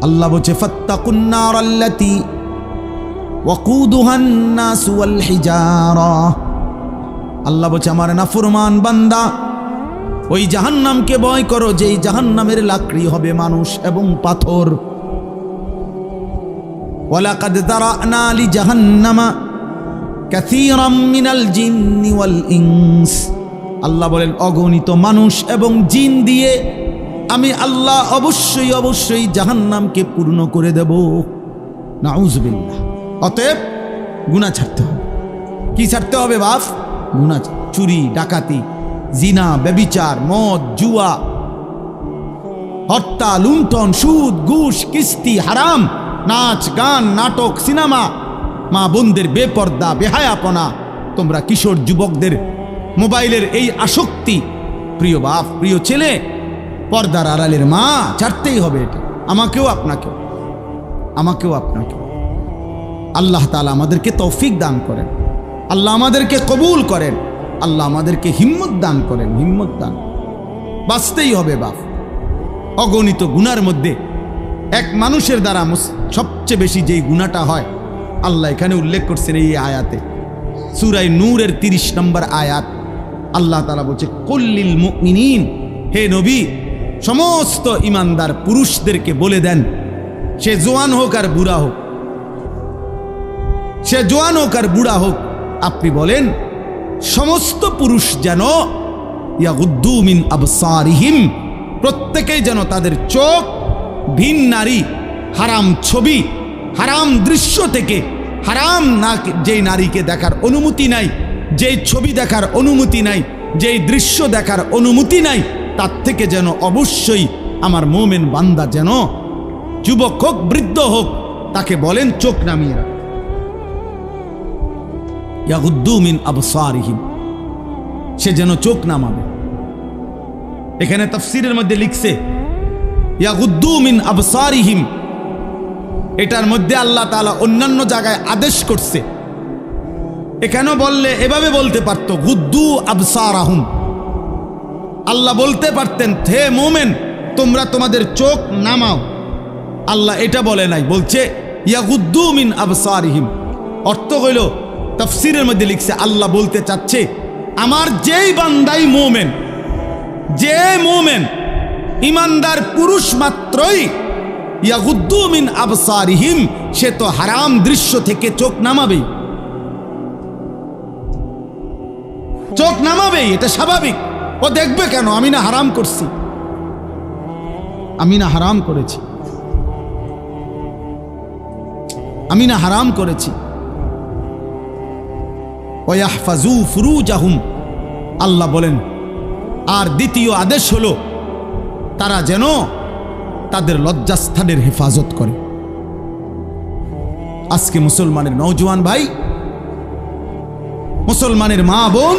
আল্লাহ বলছে ফাত্তাকুন নারাল্লাতী ওয়াকুদুহান নাস ওয়াল হিজারা। আল্লাহ বলছে আমার নাফরমান বান্দা, ওই জাহান্নামকে ভয় করো যেই জাহান্নামের লাকড়ি হবে মানুষ এবং পাথর। ওয়ালাকাদ যারানা লিজাহান্নামা কাসীরাম মিনাল জিন্নি ওয়াল ইনস। আল্লাহ বলেন অগণিত মানুষ এবং জিন দিয়ে আমি আল্লাহ অবশ্যই জাহান্নামকে পূর্ণ করে দেব। নাউযুবিল্লাহ। অতএব গুনাহ ছাড়তে হবে। কি ছাড়তে হবে বাপ? গুনাহ, চুরি, ডাকাতি, জিনা, ব্যভিচার, মদ, জুয়া, হত্যা, লুণ্ঠন, সুদ, ঘুষ, কিস্তি, হারাম, নাচ, গান, নাটক, সিনেমা, মা বোনদের বেপর্দা, বেহায়াপনা, তোমরা কিশোর যুবকদের মোবাইলের এই আসক্তি, প্রিয় বাপ, প্রিয় ছেলে, পর্দার আড়ালের মা, ছাড়তেই হবে এটা। আমাকেও আপনাকেও। আল্লাহ তাআলা আমাদেরকে তৌফিক দান করেন, আল্লাহ আমাদেরকে কবুল করেন, আল্লাহ আমাদেরকে হিম্মত দান করেন। হিম্মত দান, বাঁচতেই হবে বাপ। অগণিত গুনার মধ্যে এক মানুষের দ্বারা সবচেয়ে বেশি যেই গুনাহটা হয় আল্লাহ এখানে উল্লেখ করছেন এই আয়াতে, সূরা নূরের 30 নম্বর আয়াত। আল্লাহ তাআলা বলছে কুল্লিল মুমিনিন, হে নবী সমস্ত ইমানদার পুরুষদেরকে বলে দেন, সে জওয়ান হোক আর বুড়া হোক, আপনি বলেন সমস্ত পুরুষ যেন ইয়াগুদ্দু মিন আবসারিহিম, প্রত্যেকেই যেন তাদের চোখ ভিন নারী, হারাম ছবি, হারাম দৃশ্য থেকে, হারাম না যেই নারীকে দেখার অনুমতি নাই, যেই ছবি দেখার অনুমতি নাই, যেই দৃশ্য দেখার অনুমতি নাই, তার থেকে যেন অবশ্যই আমার মুমিন বান্দা যেন যুবক হোক বৃদ্ধ হোক তাকে বলেন চোখ নামিয়ে রাখ। ইয়াগুদ্দু মিন আবসারিহিম, সে যেন চোখ নামাবে। এখানে তাফসীরের মধ্যে লিখছে ইয়াগুদ্দু মিন আবসারিহিম, এটার মধ্যে আল্লাহ তাআলা অন্যান্য জায়গায় আদেশ করছে। এখানে বললে এভাবে বলতে পারত গুদ্দু আবসারাহুম, আল্লাহ বলতে পারতেন হে মুমিন তোমরা তোমাদের চোখ নামাও। আল্লাহ এটা বলে নাই, বলছে ইয়াগুদ্দু মিন আবসারিহিম। অর্থ হইল তাফসীরের মধ্যে লিখছে আল্লাহ বলতে চাচ্ছে আমার যেই বান্দাই মুমিন, যে মুমিন ইমানদার পুরুষ মাত্রই ইয়াগুদ্দু মিন আবসারিহিম, সে তো হারাম দৃশ্য থেকে চোখ নামাবেই, এটা স্বাভাবিক। ও দেখবে কেন? আমি না হারাম করছি, আমি না হারাম করেছি। ওয়াহফাজু ফুরুজাহুম, আল্লাহ বলেন আর দ্বিতীয় আদেশ হলো তারা যেন তাদের লজ্জাস্থানের হেফাজত করে। আজকে মুসলমানের নওজোয়ান ভাই, মুসলমানের মা বোন,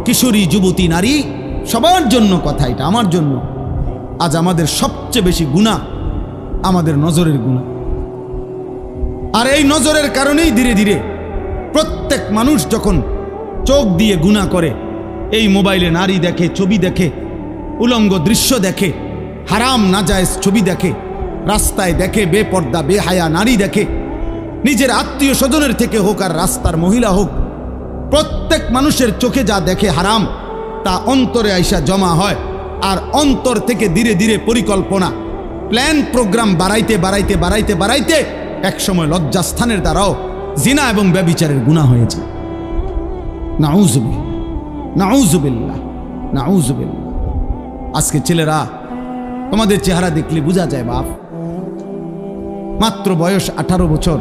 কিশোরী যুবতী নারী, সবার জন্য কথা এটা, আমার জন্য। আজ আমাদের সবচেয়ে বেশি গুনাহ আমাদের নজরের গুনাহ। আর এই নজরের কারণেই ধীরে ধীরে প্রত্যেক মানুষ যখন চোখ দিয়ে গুনাহ করে, এই মোবাইলে নারী দেখে, ছবি দেখে, উলঙ্গ দৃশ্য দেখে, হারাম নাজায়েজ ছবি দেখে, রাস্তায় দেখে বেপর্দা বেহায়া নারী দেখে, নিজের আত্মীয় স্বজনের থেকে হোক আর রাস্তার মহিলা হোক, প্রত্যেক মানুষের চোখে যা দেখে হারাম, তা অন্তরে আইসা জমা হয়। আর অন্তর থেকে ধীরে ধীরে পরিকল্পনা, প্ল্যান, প্রোগ্রাম বাড়াইতে বাড়াইতে বাড়াইতে বাড়াইতে একসময় লজ্জাস্থানের দ্বারাও জিনা এবং ব্যভিচারের গুনাহ হয়েছে। নাউজুবিল্লাহ, নাউজুবিল্লাহ, নাউজুবিল্লাহ। আজকে ছেলেরা, তোমাদের চেহারা দেখলে বোঝা যায় বাপ, মাত্র বয়স 18 বছর,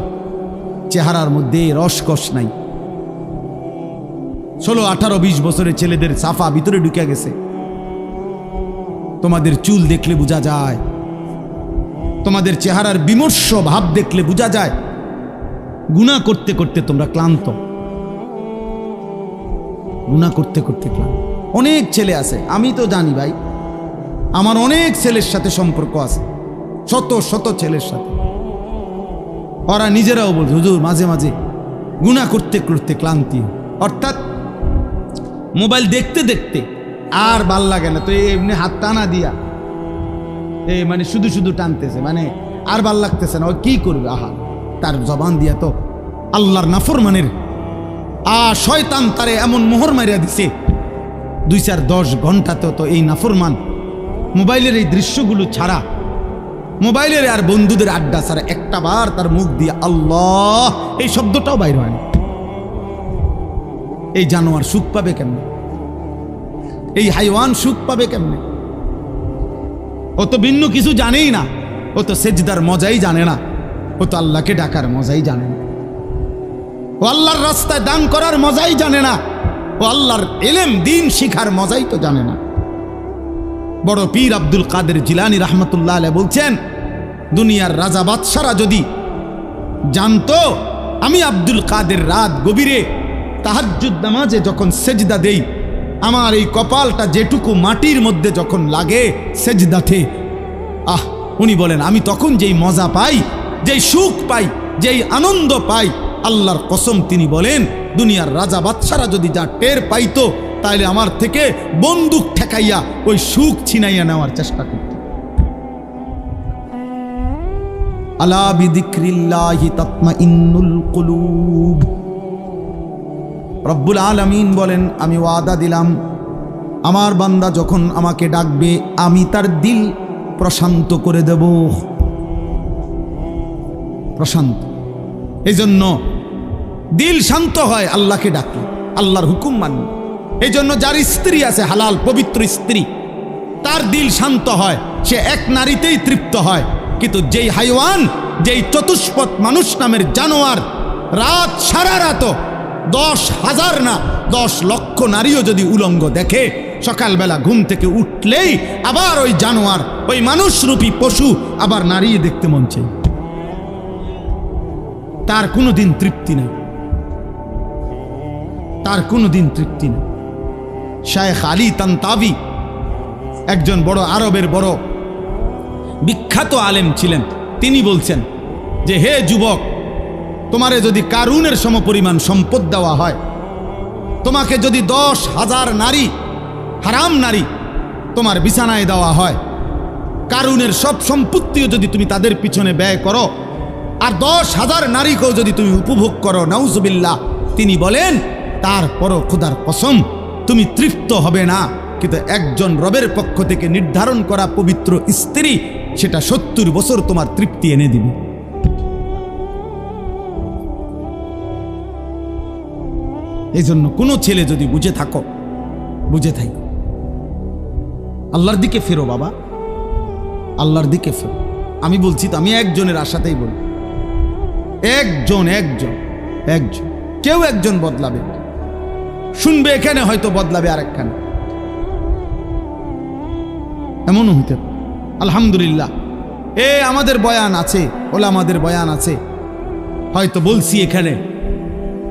চেহারার মধ্যে রসকস নাই। 16, 18, 20 বছরের ছেলেদের সাফা ভিতরে ঢুকে গেছে। তোমাদের চুল দেখলে বোঝা যায়, তোমাদের চেহারার বিমর্ষ ভাব দেখলে বোঝা যায় গুনাহ করতে করতে তোমরা ক্লান্ত, গুনাহ করতে করতে ক্লান্ত। অনেক ছেলে আছে, আমি তো জানি ভাই, আমার অনেক ছেলের সাথে সম্পর্ক আছে, শত শত ছেলের সাথে। ওরা নিজেরাও বলছে, হুজুর মাঝে মাঝে গুনাহ করতে করতে ক্লান্তি, অর্থাৎ মোবাইল দেখতে দেখতে আর ভাল লাগে না, তো এমনি হাত টানা দিয়া মানে শুধু শুধু টানতেছে, মানে আর ভাল লাগতেছে না, ও কি করবে? আহা, তার জবান দিয়া তো আল্লাহর নাফরমানের শয়তান তারে এমন মোহর মারিয়া দিছে, 2-4-10 ঘন্টাতেও তো এই নাফরমান মোবাইলের এই দৃশ্যগুলো ছাড়া, মোবাইলের আর বন্ধুদের আড্ডা ছাড়া একটা বার তার মুখ দিয়ে আল্লাহ এই শব্দটাও বাইর হয় না। এই জানোয়ার সুখ পাবে কেমনে? এই হাইওয়ান সুখ পাবে কেমনে? ও তো ভিন্ন কিছু জানেই না, ও তো সেজদার মজাই জানে না, ও তো আল্লাহকে ডাকার মজাই জানে না, ও আল্লাহর রাস্তায় দান করার মজাই জানে না, ও আল্লাহর ইলম দিন শিখার মজাই তো জানে না। বড় পীর আব্দুল কাদের জিলানী রাহমাতুল্লাহ আলাইহি বলছেন, দুনিয়ার রাজা বাদশারা যদি জানতো আমি আব্দুল কাদের রাত গভীরে তাহাজ্জুদ নামাজে যখন সেজদা দেই, আমার এই কপালটা যেটুকু মাটির মধ্যে যখন লাগে সেজদাতে, উনি বলেন আমি তখন যেই মজা পাই, যেই সুখ পাই, যেই আনন্দ পাই, আল্লাহর কসম তিনি বলেন দুনিয়ার রাজা বাদশারা যদি যা টের পাইতো, তাইলে আমার থেকে বন্দুক ঠেকাইয়া ওই সুখ ছিনাইয়া নেওয়ার চেষ্টা করত। আলা বিযিকরিল্লাহি তাতমাইন্নুল কুলুব। রব্বুল আলামিন বলেন, আমি ওয়াদা দিলাম আমার বান্দা যখন আমাকে ডাকবে আমি তার দিল প্রশান্ত করে দেব, প্রশান্ত। এই জন্য দিল শান্ত হয় আল্লাহকে ডাকলে, আল্লাহর হুকুম মানলে। এই জন্য যার স্ত্রী আছে হালাল পবিত্র স্ত্রী, তার দিল শান্ত হয়, সে এক নারীতেই তৃপ্ত হয়। কিন্তু যেই হাইওয়ান, যেই চতুষ্পদ মানুষ নামের জানোয়ার রাত সারা রাত 10,000 না 10 লক্ষ নারীও যদি উলঙ্গ দেখে, সকালবেলা ঘুম থেকে উঠলেই আবার ওই জানোয়ার, ওই মানুষরূপী পশু আবার নারী দেখতে মন চাই, তার কোনোদিন তৃপ্তি নেই, তার কোনোদিন তৃপ্তি নেই। শায়েখ আলী তানতাবি একজন বড় আরবের বড় বিখ্যাত আলেম ছিলেন। তিনি বলছেন যে, হে যুবক, তোমারে যদি কারুনের সমপরিমাণ সম্পদ দেওয়া হয়, তোমাকে যদি 10,000 নারী, হারাম নারী তোমার বিছানায় দেওয়া হয়, কারুনের সব সম্পত্তিও যদি তুমি তাদের পিছনে ব্যয় করো, আর 10,000 নারীকেও যদি তুমি উপভোগ করো, নাউজুবিল্লাহ, তিনি বলেন তারপরও খোদার কসম তুমি তৃপ্ত হবে না। কিন্তু একজন রবের পক্ষ থেকে নির্ধারণ করা পবিত্র স্ত্রী, সেটা 70 বছর তোমার তৃপ্তি এনে দিবে। এই জন্য কোনো ছেলে যদি বুঝে থাকো, বুঝে থাকো, আল্লাহর দিকে ফেরো বাবা, আল্লাহর দিকে ফেরো। আমি বলছি তো, আমি একজনের আশাতেই বলি, একজন একজন একজন কেউ একজন বদলাবে, শুনবে এখানে, হয়তো বদলাবে আরেকখানে, এমনও হইতে। আলহামদুলিল্লাহ, আমাদের বয়ান আছে, ওলামাদের বয়ান আছে, হয়তো বলছি এখানে,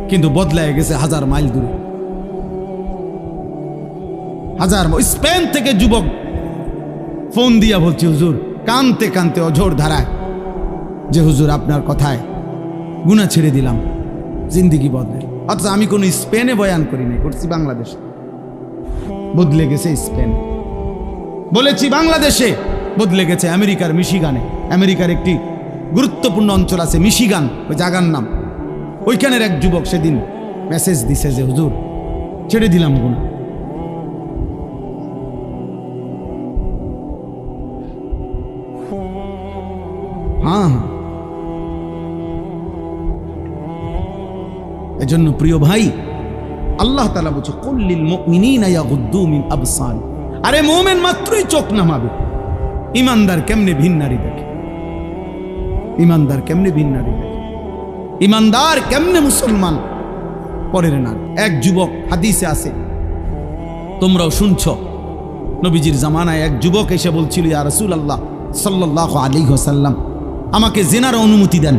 কিন্তু বদলায় গেছে 1000 মাইল দূরে। 1000 স্পেন থেকে যুবক ফোন দিয়া বলছে, হুজুর কানতে কানতে অঝোর ধারায় যে হুজুর আপনার কথায় গুনাহ ছেড়ে দিলাম, জিন্দিগি বদলে। অথচ আমি কোনো স্পেনে বয়ান করি নাই, করছি বাংলাদেশে। বদলে গেছে স্পেন, বলেছি বাংলাদেশে, বদলে গেছে আমেরিকার মিশিগানে। আমেরিকার একটি গুরুত্বপূর্ণ অঞ্চল আছে মিশিগান, ওই জায়গার নাম। ওইখানের এক যুবক সেদিন মেসেজ দিছে যে হুজুর ছেড়ে দিলাম গুনাহ। হ্যাঁ, এজন্য প্রিয় ভাই, আল্লাহ তাআলা বলছে কুল্লিল মুমিনিনা ইয়াগুদ্দু মিন আবসার। আরে মুমিন মাত্রই চোখ নামাবে। ইমানদার কেমনে ভিন নারী দেখে? ইমানদার কেমনে ভিন নারী দেখে? ইমানদার কেমনে মুসলমান পরের না? এক যুবক, হাদিসে আছে, তোমরাও শুনছো, নবীজির জামানায় এক যুবক এসে বলছিল, ইয়া রাসূলুল্লাহ সাল্লাল্লাহু আলাইহি ওয়াসাল্লাম, আমাকে জিনার অনুমতি দেন,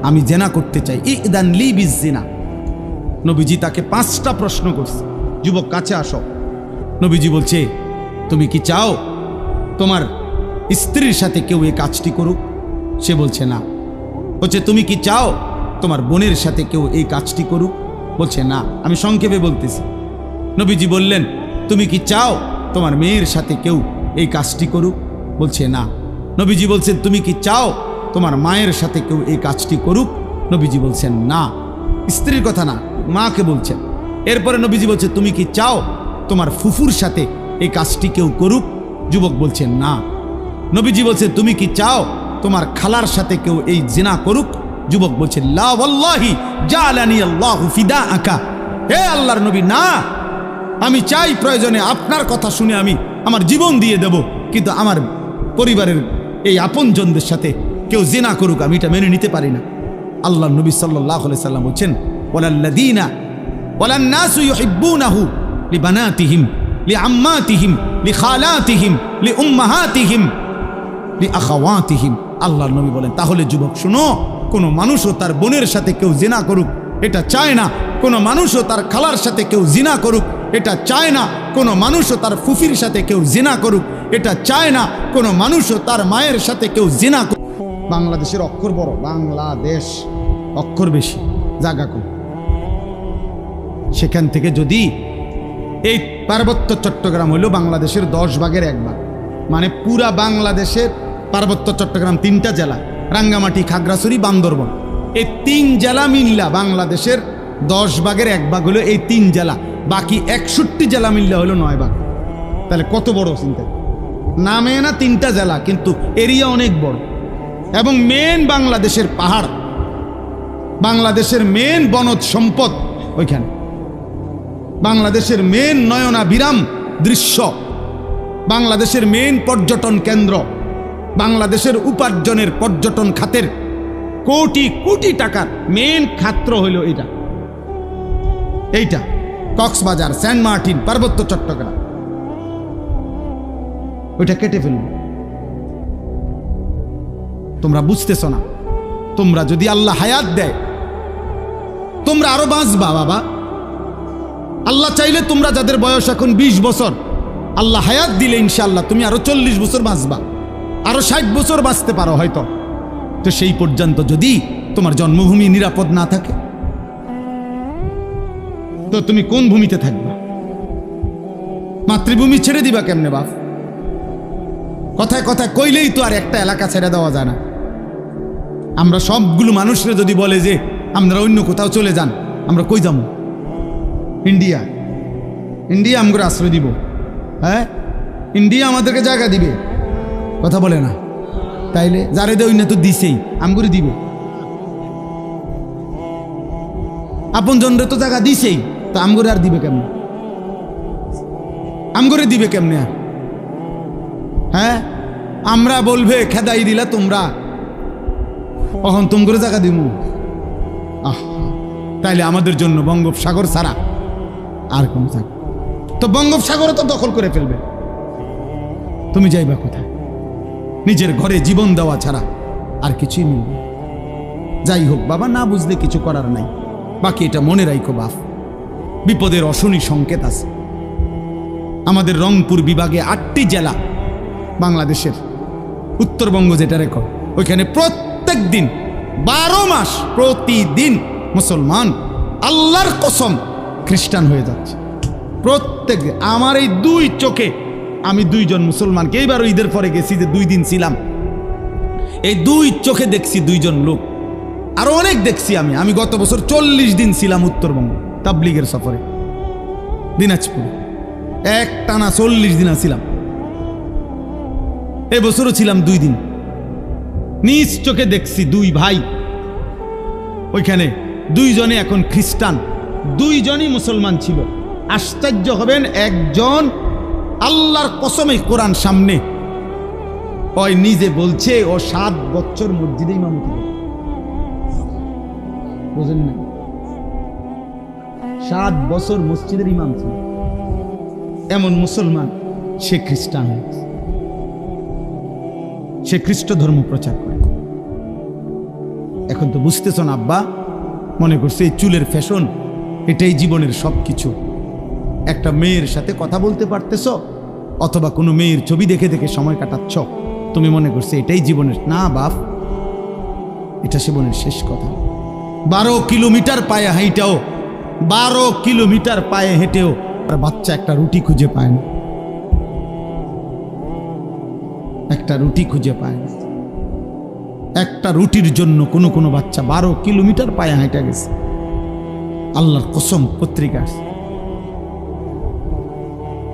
আমি জিনা করতে চাই, ইদান লি বিজিনা। নবীজি তাকে 5টা প্রশ্ন করছে, যুবক কাছে আসো। নবীজি বলছে, তুমি কি চাও তোমার স্ত্রীর সাথে কেউ এই কাজটি করুক? সে বলছে না। বলছে, তুমি কি চাও তোমার বোনের সাথে কেউ এই কাজটি করুক? বলছে না। আমি সংক্ষেপে বলতেছি। নবীজি বললেন, তুমি কি চাও তোমার মেয়ের সাথে কেউ এই কাজটি করুক? বলছে না। নবীজি বলছেন, তুমি কি চাও তোমার মায়ের সাথে কেউ এই কাজটি করুক? নবীজি বলছেন না। স্ত্রীর কথা না, মাকে বলছেন। এরপরে নবীজি বলছে, তুমি কি চাও তোমার ফুফুর সাথে এই কাজটি কেউ করুক? যুবক বলছেন না। নবীজি বলছে, তুমি কি চাও তোমার খালার সাথে কেউ এই জিনা করুক? যুবক বলছে, লা ওয়াল্লাহি জালানি আল্লাহু ফিদাআকা। হে আল্লাহর নবী, না, আমি চাই প্রয়োজনে আপনার কথা শুনে আমি আমার জীবন দিয়ে দেব, কিন্তু আমার পরিবারের এই আপনজনদের সাথে কেউ জিনা করুক আমি এটা মেনে নিতে পারি না। আল্লাহর নবী সাল্লাল্লাহু আলাইহি সাল্লাম বলেন, ওয়ালাল্লাযীনা ওয়ালান্নাসু ইউহিব্বুনাহু লিবানাতিহিম লিআম্মাতিহিম লিখালাতিহিম লিউম্মাহাতিহিম লিআখাওয়াতিহিম। আল্লাহর নবী বলেন, তাহলে যুবক শুনো, কোন মানুষও তার বোনের সাথে কেউ জিনা করুক এটা চায় না। কোন মানুষও তার খালার সাথে কেউ জিনা করুক এটা চায় না। কোন মানুষও তার ফুফির সাথে কেউ জিনা করুক এটা চায় না। কোন মানুষও তার মায়ের সাথে কেউ জিনা করুক। বাংলাদেশের অক্ষর বড়, বাংলাদেশ অক্ষর বেশি, জায়গা কম। সেখান থেকে যদি এই পার্বত্য চট্টগ্রাম হলো বাংলাদেশের 10 ভাগের 1 ভাগ, মানে পুরা বাংলাদেশের পার্বত্য চট্টগ্রাম 3টা জেলা, রাঙ্গামাটি, খাগড়াছড়ি, বান্দরবন, এই 3 জেলা মিল্লা বাংলাদেশের 10 ভাগের 1 ভাগ হলো এই 3 জেলা। বাকি 61 জেলা মিল্লা হলো 9 ভাগ। তাহলে কত বড় চিন্তা! নামে না 3টা জেলা, কিন্তু এরিয়া অনেক বড়। এবং মেন বাংলাদেশের পাহাড়, বাংলাদেশের মেন বনজ সম্পদ ওইখানে, বাংলাদেশের মেন নয়নাভিরাম দৃশ্য, বাংলাদেশের মেন পর্যটন কেন্দ্র, বাংলাদেশের উপার্জনের পর্যটন খাতের কোটি কোটি টাকার মেন খাত্র হইল এইটা কক্সবাজার, সেন্ট মার্টিন, পার্বত্য চট্টগ্রাম। ওইটা কেটে ফেলব। তোমরা বুঝতেছ না। তোমরা যদি আল্লাহ হায়াত দেয়, তোমরা আরো বাঁচবা বাবা। আল্লাহ চাইলে তোমরা যাদের বয়স এখন 20 বছর, আল্লাহ হায়াত দিলে ইনশাআল্লাহ তুমি আরো 40 বছর বাঁচবা, আরো 60 বছর বাঁচতে পারো হয়তো। তো সেই পর্যন্ত যদি তোমার জন্মভূমি নিরাপদ না থাকে, তো তুমি কোন ভূমিতে থাকবা? মাতৃভূমি ছেড়ে দিবা কেমনে বাপ? কথায় কথায় কইলেই তো আর একটা এলাকা ছেড়ে দেওয়া যায় না। আমরা সবগুলো মানুষরা যদি বলে যে আমরা অন্য কোথাও চলে যান, আমরা কই যাবো? ইন্ডিয়া। ইন্ডিয়া আমগরে আশ্রয় দিব? হ্যাঁ, ইন্ডিয়া আমাদেরকে জায়গা দিবে? কথা বলে না। তাইলে যারে দেয় না তো দিছেই, আমগরে দিবে। আপন জনরে তো জায়গা দিছেই, তো আমগরে আর দিবে কেমনে? আমগরে দিবে কেমনে আর? হ্যাঁ, আমরা বলবে খেদাই দিলা তোমরা, কখন তোমগরে জায়গা দিব? তাইলে আমাদের জন্য বঙ্গোপসাগর ছাড়া আর কোন জায়গা? তো বঙ্গোপসাগরও তো দখল করে ফেলবে। তুমি যাইবা কোথায়? নিজের ঘরে জীবন দেওয়া ছাড়া আর কিছুই মিলবে। যাই হোক বাবা, না বুঝলে কিছু করার নাই। বাকি এটা মনে রাখো বাপ, বিপদের অশনি সংকেত আছে। আমাদের রংপুর বিভাগে 8টি জেলা বাংলাদেশের, উত্তরবঙ্গ যেটা রেখো, ওইখানে প্রত্যেক দিন 12 মাস প্রতিদিন মুসলমান আল্লাহর কসম খ্রিস্টান হয়ে যাচ্ছে। প্রত্যেক আমার এই 2 চোখে আমি 2 জন মুসলমানকে, এইবার ঈদের পরে গেছি যে 2 দিন ছিলাম, এই 2 চোখে দেখছি 2 জন লোক। আরো অনেক দেখছি আমি গত বছর 40 দিন ছিলাম উত্তরবঙ্গ তাবলিগের সফরে, দিনাজপুরে এক টানা 40 দিন ছিলাম। এবছরও ছিলাম 2 দিন। নিজ চোখে দেখছি 2 ভাই ওইখানে, 2 জনে এখন খ্রিস্টান, 2 জনই মুসলমান ছিল। আশ্চর্য হবেন, একজন আল্লাহর কসমে কোরআন সামনে ওই নিজে বলছে ও 7 বছর মসজিদে ইমামতি করে। বুঝেন না, 7 বছর মসজিদের ইমাম ছিল। এমন মুসলমান সে খ্রিস্টান হয়েছে, সে খ্রিস্ট ধর্ম প্রচার করে। এখন তো বুঝতেছ না আব্বা, মনে করছে এই চুলের ফ্যাশন এটাই জীবনের সব কিছু। একটা মেয়ের সাথে কথা বলতে পারতেছ অথবা কোনো মেয়ের ছবি দেখে দেখে সময় কাটাচ্ছ, তুমি মনে করছে এটাই জীবনের। না বাপ, এটা জীবনের শেষ কথা। 12 কিলোমিটার পায়ে হাঁটাও, 12 কিলোমিটার পায়ে হেঁটেও আর বাচ্চা একটা রুটি খুঁজে পায় না, একটা রুটি খুঁজে পায় না। একটা রুটির জন্য কোনো কোনো বাচ্চা 12 কিলোমিটার পায়ে হাঁটা গেছে। আল্লাহর কসম, পত্রিকা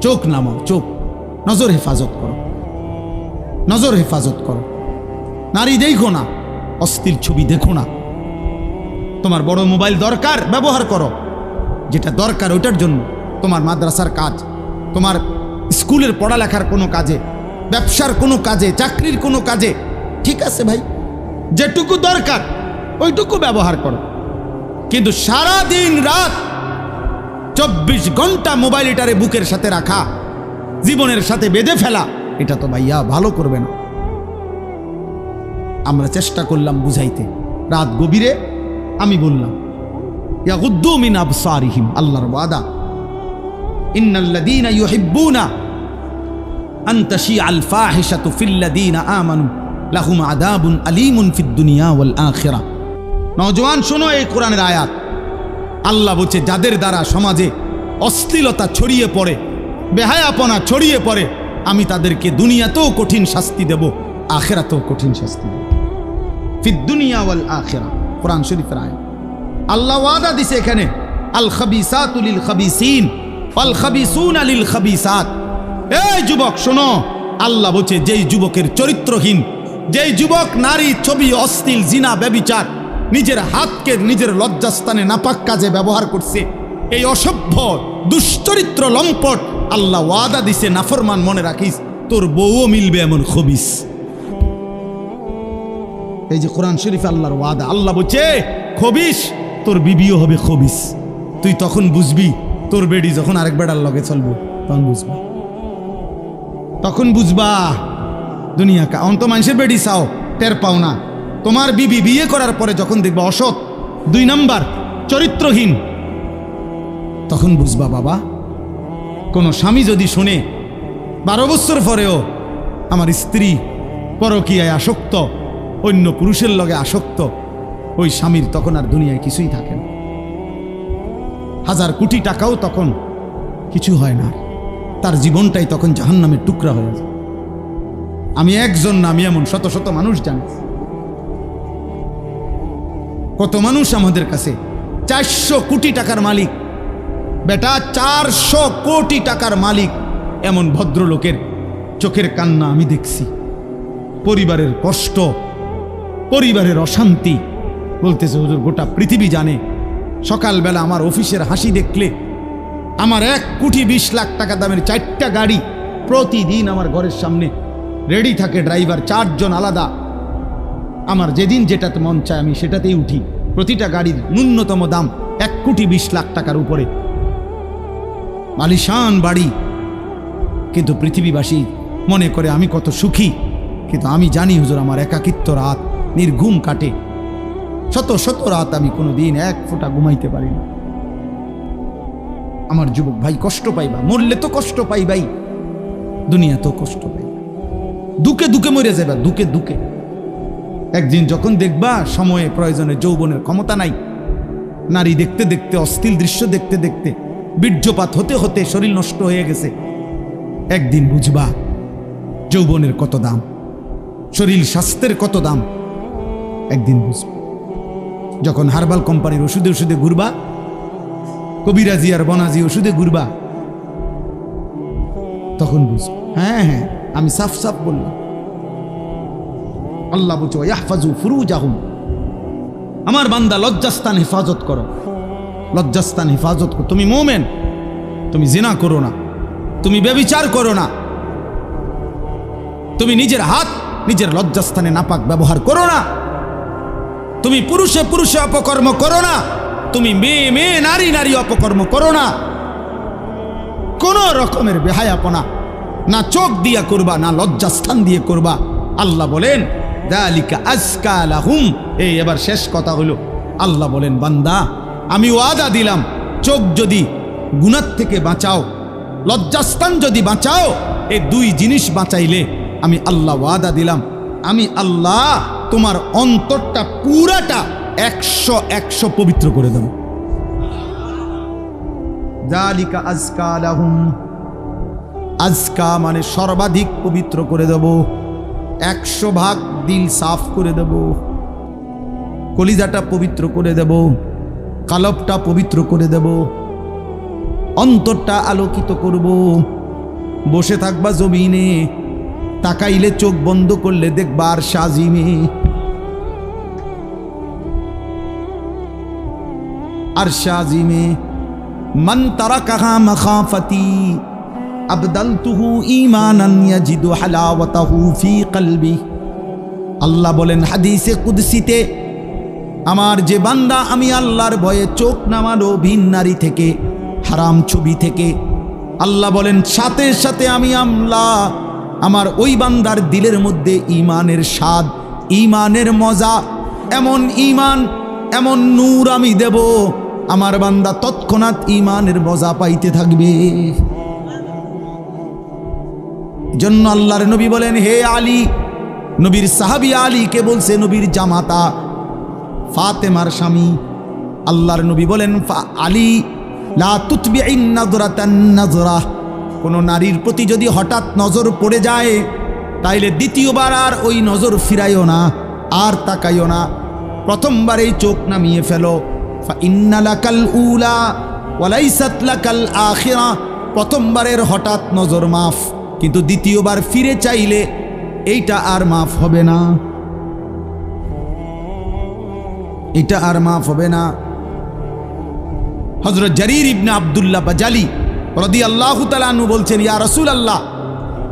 চোখ নামাও, চোখ নজর হেফাজত করো, নজর হেফাজত করো। নারী দেখো না, অস্থির ছবি দেখো না। তোমার বড় মোবাইল দরকার, ব্যবহার করো, যেটা দরকার ওইটার জন্য। তোমার মাদ্রাসার কাজ, তোমার স্কুলের পড়ালেখার কোনো কাজে, ব্যবসার কোনো কাজে, চাকরির কোনো কাজে, ঠিক আছে ভাই, যেটুকু দরকার ওইটুকু ব্যবহার করো। কিন্তু সারা দিন রাত 24 ঘন্টা মোবাইলটারে বুকের সাথে রাখা, জীবনের সাথে বেঁধে ফেলা, এটা তো ভাইয়া ভালো করবে না। আমরা চেষ্টা করলাম বুঝাইতে, রাত গভীরে আমি বললাম ইয়াগুদ্দু মিন আবসারিহিম, আল্লাহর ওয়াদা, ইন্নাল্লাযীনা ইউহিব্বুনা আন তাশিআল ফাহিশাতু ফিল্লাযীনা আমানু লাহুম আযাবুন আলীমুন ফিদ দুনিয়া ওয়াল আখিরাহ। নওজোয়ান শোনো এই কোরআনের আয়াত। আল্লাহ বলছে যাদের দ্বারা সমাজে অশ্লীলতা ছড়িয়ে পড়ে, বেহায়াপনা ছড়িয়ে পড়ে, আমি তাদেরকে দুনিয়াতেও কঠিন শাস্তি দেব, আখিরাতেও কঠিন শাস্তি দেব। ফিদ দুনিয়া ওয়াল আখিরাহ, কোরআন শরীফের আয়াত। আল্লাহ ওয়াদা দিছে এখানে, আল খাবিসাতু লিল খাবিসিন ওয়াল খাবিসুনা লিল খাবিসাত। এই যুবক শোনো, আল্লাহ বলছে যেই যুবকের চরিত্রহীন, যেই যুবক নারী, ছবি, অশ্লীল, জিনা, ব্যভিচার, নিজের হাতকে নিজের লজ্জাস্থানে নাপাক কাজে ব্যবহার করছে, এই অসভ্য দুশ্চরিত্র লম্পট, আল্লাহ ওয়াদা দিছে নাফরমান, মনে রাখিস তোর বউও মিলবে এমন খবিস। এই যে কোরআন শরীফ আল্লাহর ওয়াদা, আল্লাহ বলছে খবিস, তোর বিবিও হবে খবিস। তুই তখন বুঝবি, তোর বেডি যখন আরেক বেড়ার লগে চলবো তখন বুঝবা, তখন বুঝবা দুনিয়া কা। অন্ত মানুষের বেডি চাও, টের পাও না। তোমার বিবি বিয়ে করার পরে যখন দেখবা অসৎ, 2 নাম্বার, চরিত্রহীন, তখন বুঝবা বাবা। কোনো স্বামী যদি শুনে 12 বছর পরেও আমার স্ত্রী পরকীয়ায় আসক্ত, অন্য পুরুষের লগে আসক্ত, ওই স্বামীর তখন আর দুনিয়ায় কিছুই থাকে না। 1000 কোটি টাকাও তখন কিছু হয় না, তার জীবনটাই তখন জাহান্নামের টুকরা হয়ে যায়। আমি একজন না, আমি এমন শত শত মানুষ জানি। কত মানুষ আমাদের কাছে 400 কোটি টাকার মালিক, বেটা 400 কোটি টাকার মালিক, এমন ভদ্রলোকের চোখের কান্না আমি দেখছি। পরিবারের কষ্ট, পরিবারের অশান্তি, বলতেছে হুজুর গোটা পৃথিবী জানে। সকালবেলা আমার অফিসের হাসি দেখলে, আমার 1,20,00,000 টাকা দামের 4টা গাড়ি প্রতিদিন আমার ঘরের সামনে রেডি থাকে, ড্রাইভার 4 জন আলাদা। আমার যেদিন যেটাতে মন চায় আমি সেটাতেই উঠি। প্রতিটা গাড়ির ন্যূনতম দাম 1,20,00,000 টাকার উপরে, আলিশান বাড়ি। কিন্তু পৃথিবীবাসী মনে করে আমি কত সুখী, কিন্তু আমি জানি হুজুর আমার একাকিত্ব রাত নির্ঘুম কাটে। শত শত রাত আমি কোনো দিন 1 ফোঁটা ঘুমাইতে পারি না। আমার যুবক ভাই কষ্ট পাইবা, মরলে তো কষ্ট পাইবাই, দুনিয়া তো কষ্ট পাইবা, দুকে দুকে মরে যাবা, দুকে দুকে। একদিন যখন দেখবা সময়ে প্রয়োজনে যৌবনের ক্ষমতা নাই, নারী দেখতে দেখতে, অশ্লীল দৃশ্য দেখতে দেখতে, বীর্যপাত হতে হতে শরীর নষ্ট হয়ে গেছে, একদিন বুঝবা যৌবনের কত দাম, শরীর স্বাস্থ্যের কত দাম। একদিন বুঝবা যখন হার্বাল কোম্পানির ওষুধে ওষুধে ঘুরবা, কবিরাজি আর বনাজি ওষুধে ঘুরবা, তখন বুঝবা। হ্যাঁ হ্যাঁ, আমি সাফ সাফ বললাম। আল্লাহ বলছে ইয়াহফাজু ফুরুজাহুম, আমার বান্দা লজ্জাস্থান হেফাজত করো, লজ্জাস্থান হেফাজত করো। তুমি মুমিন, তুমি জিনা করো না, তুমি ব্যভিচার করো না, তুমি নিজের হাত নিজের লজ্জাস্থানে নাপাক ব্যবহার করো না, তুমি পুরুষে পুরুষে অপকর্ম করো না, তুমি মেয়ে মেয়ে নারী নারী অপকর্ম করো না। কোন রকমের বেহায়াপনা না চোখ দিয়া করবা, না লজ্জাস্থান দিয়ে করবা। আল্লাহ বলেন যালিকা আজকা লাহুম। এই এবার শেষ কথা হলো, আল্লাহ বলেন বান্দা আমি ওয়াদা দিলাম, চোখ যদি গুনাহ থেকে বাঁচাও, লজ্জাস্থান যদি বাঁচাও, এই দুই জিনিস বাঁচাইলে আমি আল্লাহ ওয়াদা দিলাম, আমি আল্লাহ তোমার অন্তরটা পুরাটা 100 পবিত্র করে দেব। যালিকা আজকা লাহুম, আজকা মানে সর্বাধিক পবিত্র করে দেব, 100 ভাগ দিল সাফ করে দেব, কলিজাটা পবিত্র করে দেব, কালবটা পবিত্র করে দেব, অন্তরটা আলোকিত করব। বসে থাকবা জমিনে, তাকাইলে চোখ বন্ধ করলে দেখবা আর সাজিমে, আর সাজিমে মান তারাকাহা মাখাফাতি আবদালতুহু ঈমানান ইয়াজিদু হালাওয়াতাহু ফি কলবি। আল্লাহ বলেন হাদিসে কুদসিতে, আমার যে বান্দা আমি আল্লাহর ভয়ে চোখ নামালো ভিন নারী থেকে, হারাম ছবি থেকে, আল্লাহ বলেন সাথে সাথে আমি আল্লাহ আমার ওই বান্দার দিলের মধ্যে ঈমানের স্বাদ, ঈমানের মজা, এমন ঈমান এমন নূর আমি দেব, আমার বান্দা তৎক্ষণাৎ ঈমানের মজা পাইতে থাকবে। জন্য আল্লাহর নবী বলেন হে আলী, নবীর সাহাবী আলীকে বলছে নবীর জামাতা ফাতেমার স্বামী, আল্লাহর নবী বলেন আলী লা তুতবিইন নাযরাতান নাযরা, কোন নারীর প্রতি যদি হঠাৎ নজর পড়ে যায় তাইলে দ্বিতীয়বার আর ওই নজর ফিরাইও না, আর তাকাইও না, প্রথমবারেই চোখ নামিয়ে ফেলো। ফা ইন্না লাকাল উলা ওয়া লাইসাত লাকাল আখিরা, প্রথমবারের হঠাৎ নজর মাফ, কিন্তু দ্বিতীয়বার ফিরে চাইলে এইটা আর মাফ হবে না, এটা আর মাফ হবে না। হযরত জারীর ইবনে আব্দুল্লাহ বাজালি রাদিয়াল্লাহু তাআলা আনহু বলছেন ইয়া রাসূলুল্লাহ,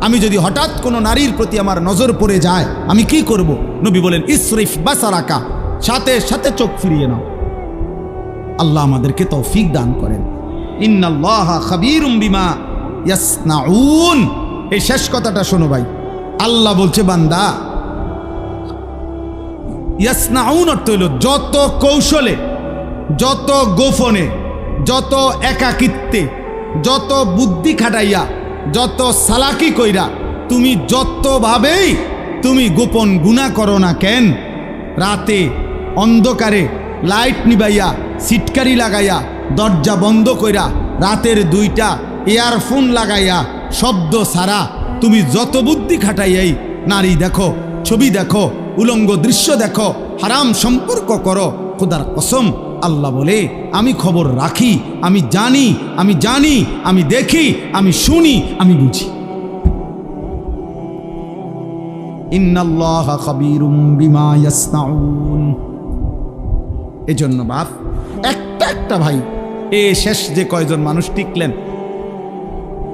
আমি যদি হঠাৎ কোনো নারীর প্রতি আমার নজর পড়ে যায় আমি কি করব? নবী বলেন ইসরিফ বাসারাকা, সাথে সাথে চোখ ফিরিয়ে নাও। আল্লাহ আমাদেরকে তৌফিক দান করেন। ইন্নাল্লাহা খাবীরুম বিমা ইয়াসনাউন। এই শেষ কথাটা শোনো ভাই, আল্লাহ বলছে বান্দা, ইয়াসনাউন অর্থ হইল যত কৌশলে, যত গোপনে, যত একাকিত্বে, যত বুদ্ধি খাটাইয়া, যত সালাকি কইরা, তুমি যতভাবেই তুমি গোপন গুনাহ করো না কেন, রাতে অন্ধকারে লাইট নিবাইয়া, সিটকারি লাগাইয়া, দরজা বন্ধ কইরা, রাতের 2টা ইয়ারফোন লাগাইয়া, শব্দ ছাড়া তুমি যত বুদ্ধি খাটাইয়াই নারী দেখো, ছবি দেখো, উলঙ্গ দৃশ্য দেখো, হারাম সম্পর্ক করো, খোদার কসম আল্লাহ বলে আমি খবর রাখি, আমি জানি, আমি জানি, আমি দেখি, আমি শুনি, আমি বুঝি। ইন্নাল্লাহা খাবীরুম বিমা ইয়াসনাউন। এজন্য বাপ একটা ভাই, এ শেষ যে কয়জন মানুষ টিকলেন,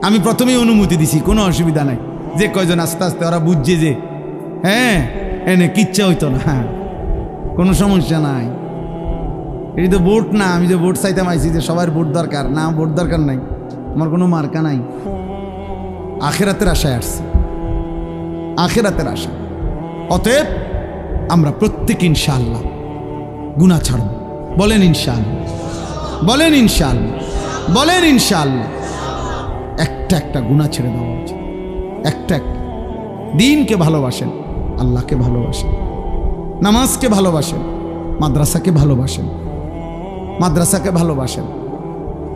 আমি প্রথমেই অনুমতি দিছি, কোনো অসুবিধা নাই, যে কয়জন আস্তে আস্তে ওরা বুঝছে যে হ্যাঁ এনে কিচ্ছা হইতো না, হ্যাঁ কোনো সমস্যা নাই, এটি তো ভোট না, আমি যে ভোট চাইতাম আইছি যে সবার ভোট দরকার না, ভোট দরকার নাই, আমার কোনো মার্কা নাই, আখিরাতের আশায় আসছি, আখিরাতের আশা। অতএব আমরা প্রত্যেক ইনশাআল্লাহ গুনাহ ছাড়ব। বলেন ইনশাআল্লাহ, বলেন ইনশাআল্লাহ, বলেন ইনশাআল্লাহ। একটা গুনাহ ছেড়ে দেওয়া উচিত, একটা। দিনকে ভালোবাসেন, আল্লাহকে ভালোবাসেন, নামাজকে ভালোবাসেন, মাদ্রাসাকে ভালোবাসেন, মাদ্রাসাকে ভালোবাসেন,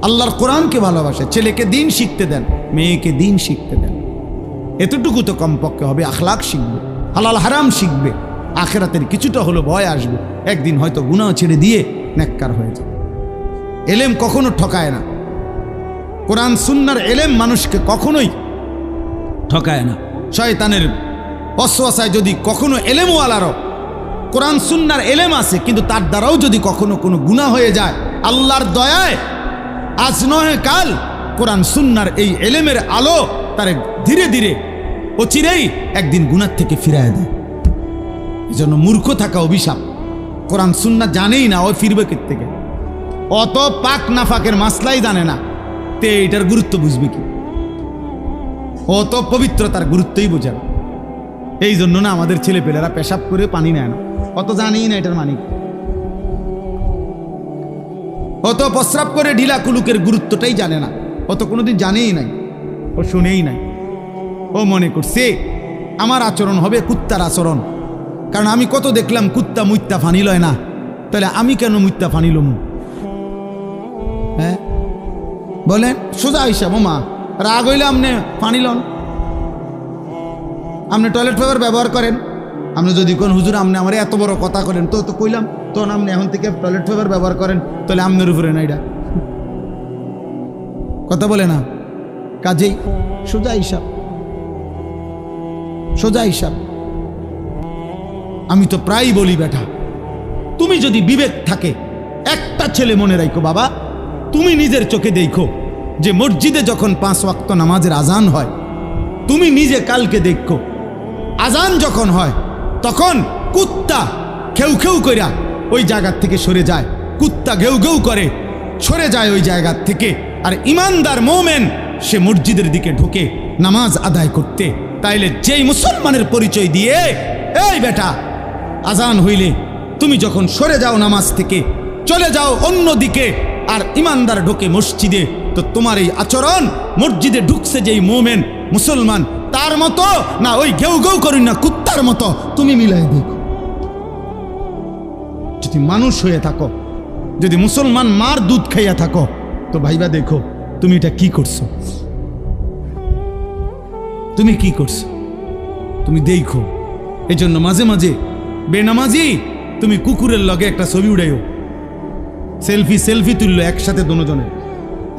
আল্লাহর কোরআনকে ভালোবাসেন, ছেলেকে দিন শিখতে দেন, মেয়েকে দিন শিখতে দেন। এতটুকু তো কমপক্ষে হবে। আখলাক শিখবে, হালাল হারাম শিখবে, আখেরাতের কিছুটা হলো ভয় আসবে, একদিন হয়তো গুনাহ ছেড়ে দিয়ে নেককার হয়ে যাবে। এলেম কখনো ঠকায় না, কোরআন সুন্নাহর এলেম মানুষকে কখনোই ঠকায় না। শয়তানের ওয়াসওয়াসায় যদি কখনো এলেমওয়ালারও কোরআন সুন্নাহর এলেম আছে, কিন্তু তার দ্বারাও যদি কখনো কোনো গুনাহ হয়ে যায়, আল্লাহর দয়ায় আজ নয় কাল কোরআন সুন্নাহর এই এলেমের আলো তার ধীরে ধীরে অচিরেই একদিন গুনাহ থেকে ফিরায় দেয়। এই জন্য মূর্খ থাকা অভিশাপ। কোরআন সুন্নাহ জানেই না, ও ফিরবে কোথা থেকে? অত পাক নাফাকের মাসলাই জানে না, তে এটার গুরুত্ব বুঝবে কি? অত পবিত্রতার গুরুত্বই বোঝে না। এই জন্য না আমাদের ছেলেপেলেরা পেশাব করে পানি নেয় না, অত জানেই না এটার মানি। অত প্রস্রাব করে ঢিলা কুলুকের গুরুত্বটাই জানে না, অত কোনোদিন জানেই নাই, ও শুনেই নাই। ও মনে করছে আমার আচরণ হবে কুত্তার আচরণ, কারণ আমি কত দেখলাম কুত্তা মুত্তা ফানি লয় না, তাহলে আমি কেন মুত্তা ফানি লম? হ্যাঁ বলেন, সোজা হিসাব। মা রাগ হইলে আপনি ফানি লন, আপনি টয়লেট পেপার ব্যবহার করেন। আপনি যদি কোন হুজুর আপনি আমার এত বড় কথা করেন, তো কইলাম তখন আপনি এখন থেকে টয়লেট পেপার ব্যবহার করেন, তাহলে আপনার উপরে না এটা কথা বলে না। কাজেই সোজা হিসাব, সোজা হিসাব। আমি তো প্রায় বলি, বেটা তুমি যদি বিবেক থাকে, একটা ছেলে মনে রাখো বাবা, তুমি নিজের চোখে দেখো যে মসজিদে যখন 5 ওয়াক্ত নামাজের আজান হয়, তুমি নিজে কালকে দেখো আজান যখন হয় তখন কুত্তা খেউ খেউ কইরা ওই জায়গার থেকে সরে যায়, কুত্তা ঘেউ ঘেউ করে সরে যায় ওই জায়গার থেকে, আর ইমানদার মোমেন সে মসজিদের দিকে ঢুকে নামাজ আদায় করতে। তাইলে যেই মুসলমানের পরিচয় দিয়ে, এই বেটা আজান হইলে তুমি যখন সরে যাও নামাজ থেকে, চলে যাও অন্য দিকে, আর ইমানদার ঢোকে মসজিদে, তো তোমার এই আচরণ মসজিদে ঢুকছে যেই মোমেন মুসলমান তার মতো না ওই ঘেউ ঘেউ করুন না কুত্তার মতো, তুমি মিলাই দেখো। যদি মানুষ হয়ে থাকো, যদি মুসলমান মার দুধ খাইয়া থাকো, তো ভাইবা দেখো তুমি এটা কি করছো, তুমি কি করছো, তুমি দেখো। এই জন্য মাঝে মাঝে বেনামাজি তুমি কুকুরের লগে একটা ছবি উড়াইও, সেলফি তুললো একসাথে, দুজনের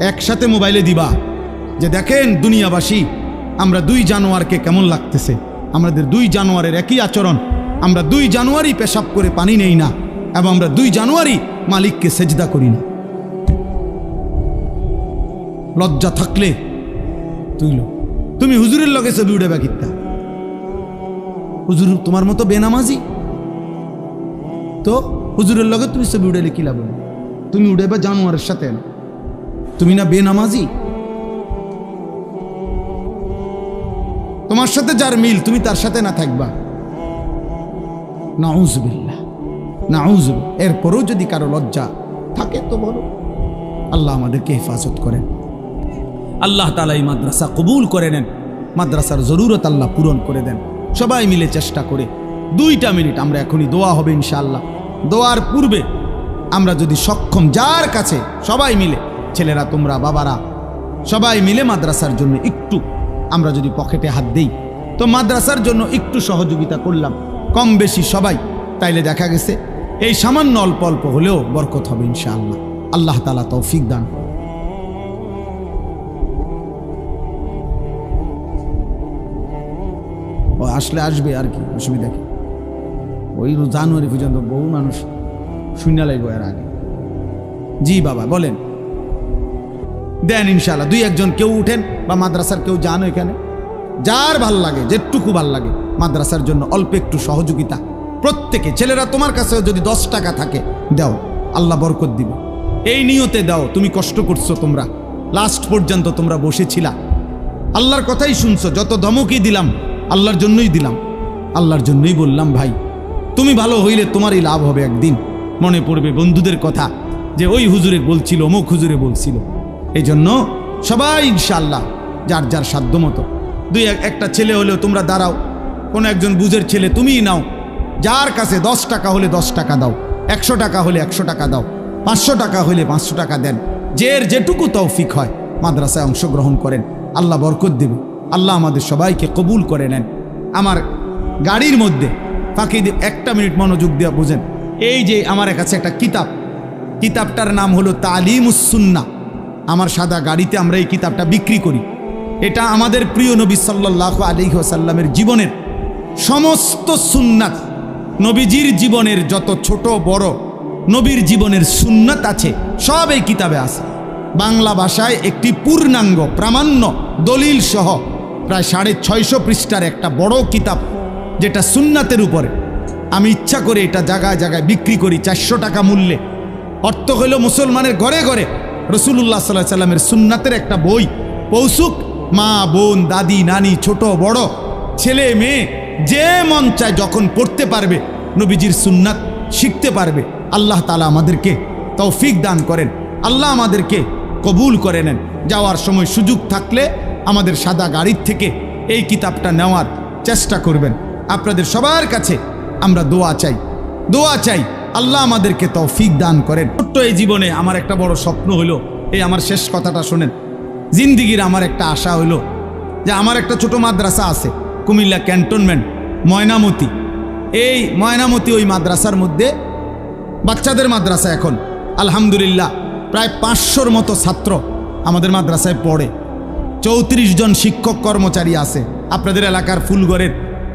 একসাথে মোবাইলে দিবা, যে দেখেন দুনিয়াবাসী আমরা 2 জানুয়ারকে কেমন লাগতেছে, আমাদের 2 জানুয়ারের একই আচরণ, আমরা 2 জানুয়ারি পেশাব করে পানি নেই না, এবং আমরা 2 জানুয়ারি মালিককে সেজদা করি না। লজ্জা থাকলে তুইল, তুমি হুজুরের লগে ছবি উড়াবা কিত্তা? হুজুর তোমার মতো বেনামাজি, তো হুজুরের লগে তুমি ছবি উড়াইলে কি লাভ? তুমি উড়াইবা জানুয়ারের সাথে, তুমি না বেনামাজি? তোমার সাথে যার মিল তুমি তার সাথে না থাকবা, নাউজুবিল্লাহ নাউজুবিল্লাহ। এরপরও যদি কারো লজ্জা থাকে তো বলো। আল্লাহ আমাদেরকে হেফাজত করেন, আল্লাহ তাআলা এই মাদ্রাসা কবুল করে নেন, মাদ্রাসার জরুরত আল্লাহ পূরণ করে দেন। সবাই মিলে চেষ্টা করে 2টা মিনিট আমরা এখনই দোয়া হবে ইনশাআল্লাহ। দোয়ার পূর্বে আমরা যদি সক্ষম যার কাছে সবাই মিলে, ছেলেরা তোমরা বাবারা সবাই মিলে মাদ্রাসার জন্য একটু আমরা যদি পকেটে হাত দেই, তো মাদ্রাসার জন্য একটু সহযোগিতা করলাম কম বেশি সবাই, তাইলে দেখা গেছে এই সামান্য অল্প অল্প হলেও বরকত হবে ইনশাআল্লাহ। আল্লাহ তাআলা তৌফিক দান। ও আসলে আসবে আর কি, অসুবিধা কি? ওই জানুয়ারি পর্যন্ত বহু মানুষ শূন্য লাগবে এর আগে। জি বাবা বলেন, দেন ইনশাআল্লাহ। 2-1 কেউ উঠেন বা মাদ্রাসার কেউ যান এখানে, যার ভাল লাগে যেটুকু ভাল লাগে মাদ্রাসার জন্য অল্প একটু সহযোগিতা প্রত্যেকে। ছেলেরা তোমার কাছে যদি 10 টাকা থাকে দাও, আল্লাহ বরকত দিবে, এই নিয়তে দাও। তুমি কষ্ট করছো, তোমরা লাস্ট পর্যন্ত তোমরা বসেছিলা, আল্লাহর কথাই শুনছো, যত ধমকই দিলাম আল্লাহর জন্যই দিলাম, আল্লাহর জন্যই বললাম ভাই তুমি ভালো হইলে তোমারই লাভ হবে। একদিন মনে পড়বে বন্ধুদের কথা, যে ওই হুজুরে বলছিল, অমুক হুজুরে বলছিল। এই জন্য সবাই ইনশাআল্লাহ যার যার সাধ্য মতো 2-1টা ছেলে হলেও তোমরা দাঁড়াও, কোনো একজন বুঝের ছেলে তুমিই নাও, যার কাছে 10 টাকা হলে 10 টাকা দাও, 100 টাকা হলে 100 টাকা দাও, 500 টাকা হলে 500 টাকা দেন। যেটুকু তৌফিক হয় মাদ্রাসায় অংশগ্রহণ করেন, আল্লাহ বরকত দেবে। আল্লাহ আমাদের সবাইকে কবুল করে নেন। আমার গাড়ির মধ্যে ফাঁকি দিয়ে 1 মিনিট মনোযোগ দিয়ে বুঝেন, এই যে আমার কাছে একটা কিতাবটার নাম হলো তালিমুস সুন্নাহ। আমার সাদা গাড়িতে আমরা এই কিতাবটা বিক্রি করি। এটা আমাদের প্রিয় নবী সাল্লাল্লাহু আলাইহি ওয়াসাল্লামের জীবনের সমস্ত সুন্নাত, নবীজির জীবনের যত ছোট বড় নবীর জীবনের সুন্নাত আছে সব এই কিতাবে আছে। বাংলা ভাষায় একটি পূর্ণাঙ্গ প্রামাণ্য দলিল সহ প্রায় 650 পৃষ্ঠার একটা বড় কিতাব, যেটা সুন্নাতের উপরে। আমি ইচ্ছা করে এটা জায়গায় জায়গায় বিক্রি করি 400 টাকা মূল্যে। অর্থ হইল মুসলমানের ঘরে ঘরে রাসূলুল্লাহ সাল্লাল্লাহু আলাইহি সাল্লামের সুন্নাতের একটা বই পৌঁছুক। মা বোন দাদি নানি ছোট বড় ছেলে মেয়ে যে মন চায় যখন পড়তে পারবে, নবীজির সুন্নাত শিখতে পারবে। আল্লাহ তাআলা আমাদেরকে তৌফিক দান করেন, আল্লাহ আমাদেরকে কবুল করে নেন। যাওয়ার সময় সুযোগ থাকলে আমাদের সাদা গাড়ির থেকে এই কিতাবটা নেওয়ার চেষ্টা করবেন। আপনাদের সবার কাছে আমরা দোয়া চাই আল্লাহ আমাদেরকে তৌফিক দান করেন। ছোট্ট এই জীবনে আমার একটা বড় স্বপ্ন হলো, এই আমার শেষ কথাটা শোনেন, জিন্দিগির আমার একটা আশা হলো যে আমার একটা ছোট মাদ্রাসা আছে কুমিল্লা ক্যান্টনমেন্ট ময়নামতি। এই ময়নামতি ওই মাদ্রাসার মধ্যে বাচ্চাদের মাদ্রাসা, এখন আলহামদুলিল্লাহ প্রায় 500-র মতো ছাত্র আমাদের মাদ্রাসায় পড়ে। 34 জন শিক্ষক কর্মচারী আছে। আপনাদের এলাকার ফুলগড়ের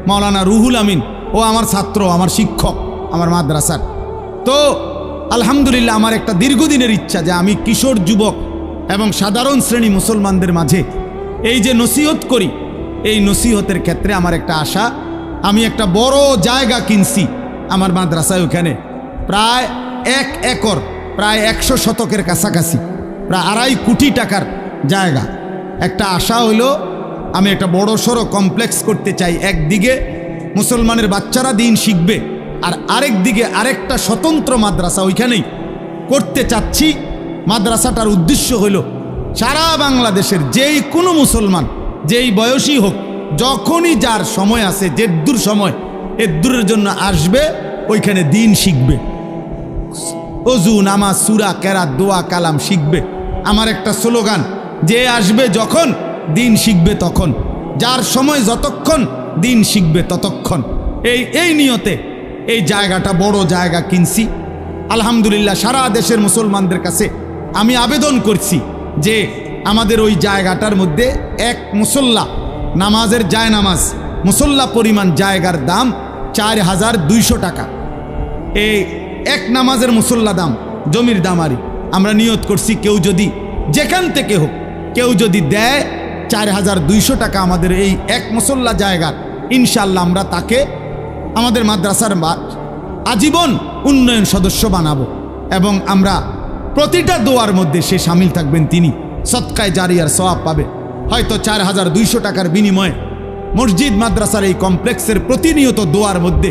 মাওলানা রুহুল আমিন ও আমার ছাত্র, আমার শিক্ষক আমার মাদ্রাসার। তো আলহামদুলিল্লাহ আমার একটা দীর্ঘদিনের ইচ্ছা যে আমি কিশোর যুবক এবং সাধারণ শ্রেণী মুসলমানদের মাঝে এই যে নসিহত করি, এই নসিহতের ক্ষেত্রে আমার একটা আশা, আমি একটা বড় জায়গা কিনছি আমার মাদ্রাসায়। ওখানে প্রায় 1 একর, প্রায় 100 শতকের কাছাকাছি, প্রায় 2.5 কোটি টাকার জায়গা। একটা আশা হলো আমি একটা বড় সড়ো কমপ্লেক্স করতে চাই। একদিকে মুসলমানের বাচ্চারা দিন শিখবে, আর আরেক দিকে আরেকটা স্বতন্ত্র মাদ্রাসা ওইখানেই করতে চাচ্ছি। মাদ্রাসাটার উদ্দেশ্য হলো সারা বাংলাদেশের যেই কোনো মুসলমান যেই বয়সী হোক, যখনই যার সময় আছে, যেদূর সময় এদূরের জন্য আসবে, ওইখানে দিন শিখবে, ওযু নামাজ সূরা কেরাত দোয়া কালাম শিখবে। আমার একটা স্লোগান, যে আসবে যখন দিন শিখবে তখন, যার সময় যতক্ষণ দিন শিখবে ততক্ষণ। এই নিয়তে এই জায়গাটা বড় জায়গা কিনছি। আলহামদুলিল্লাহ সারা দেশের মুসলমানদের কাছে আমি আবেদন করছি যে আমাদের ওই জায়গাটার মধ্যে এক মুসল্লা নামাজের জায়নামাজ মুসল্লা পরিমাণ জায়গার দাম 4200 টাকা। এই এক নামাজের মুসল্লা দাম, জমির দামারি আমরা নিয়ত করছি, কেউ যদি যেখান থেকে হোক কেউ যদি দেয় 4200 টাকা আমাদের এই এক মুসল্লা জায়গার, ইনশাল্লাহ আমরা তাকে আমাদের মাদ্রাসার আজীবন উন্নয়ন সদস্য বানাবো এবং আমরা প্রতিটা দোয়ার মধ্যে সে শামিল থাকবেন, তিনি সদকায়ে জারিয়ার সওয়াব পাবে। হয়তো 4200 টাকার বিনিময়ে মসজিদ মাদ্রাসার এই কমপ্লেক্সের প্রতিনিয়ত দোয়ার মধ্যে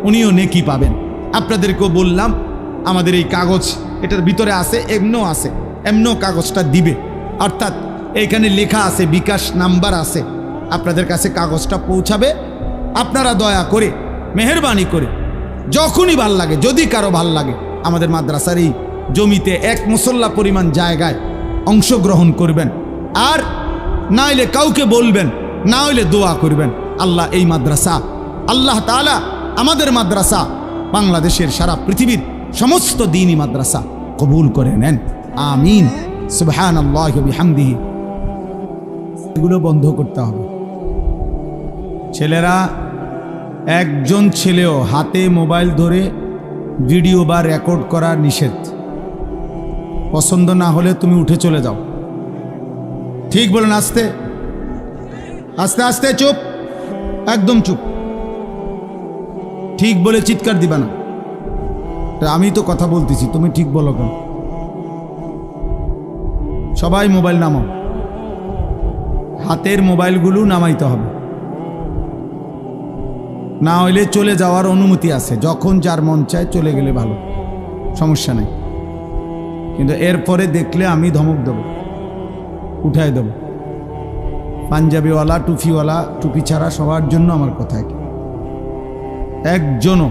উনিও নেকি পাবেন। আপনাদেরকেও বললাম আমাদের এই কাগজ এটার ভিতরে আছে, এমনও কাগজটা দিবে, অর্থাৎ এইখানে লেখা আছে, বিকাশ নাম্বার আছে, আপনাদের কাছে কাগজটা পৌঁছাবে। আপনারা দয়া করে মেহেরবানি করে যখনই ভাল লাগে, যদি কারো ভাল লাগে, আমাদের মাদ্রাসার এই জমিতে এক মুসল্লা পরিমাণ জায়গায় অংশগ্রহণ করবেন। আর না হইলে কাউকে বলবেন, না হইলে দোয়া করবেন। আল্লাহ এই মাদ্রাসা, আল্লাহ তাআলা আমাদের মাদ্রাসা বাংলাদেশের সারা পৃথিবীর সমস্ত দ্বীনি মাদ্রাসা কবুল করে নেন, আমিন। সুবহানাল্লাহি ওয়া বিহামদিহি। এগুলো বন্ধ করতে হবে। ছেলেরা, একজন ছেলেও হাতে মোবাইল ধরে ভিডিও বা রেকর্ড করা নিষেধ। পছন্দ না হলে তুমি উঠে চলে যাও। ঠিক বলেন? আস্তে আস্তে আস্তে, চুপ, একদম চুপ। ঠিক বলে চিৎকার দিবা না। আমি তো কথা বলতেছি, তুমি ঠিক বলো কেন? সবাই মোবাইল নামাও, হাতের মোবাইলগুলো নামাইতে হবে, না হইলে চলে যাওয়ার অনুমতি আছে। যখন যার মন চায় চলে গেলে ভালো, সমস্যা নেই, কিন্তু এরপরে দেখলে আমি ধমক দেব, উঠাই দেব। পাঞ্জাবিওয়ালা টুপিওয়ালা, টুপি ছাড়া সবার জন্য আমার কথা। একজনও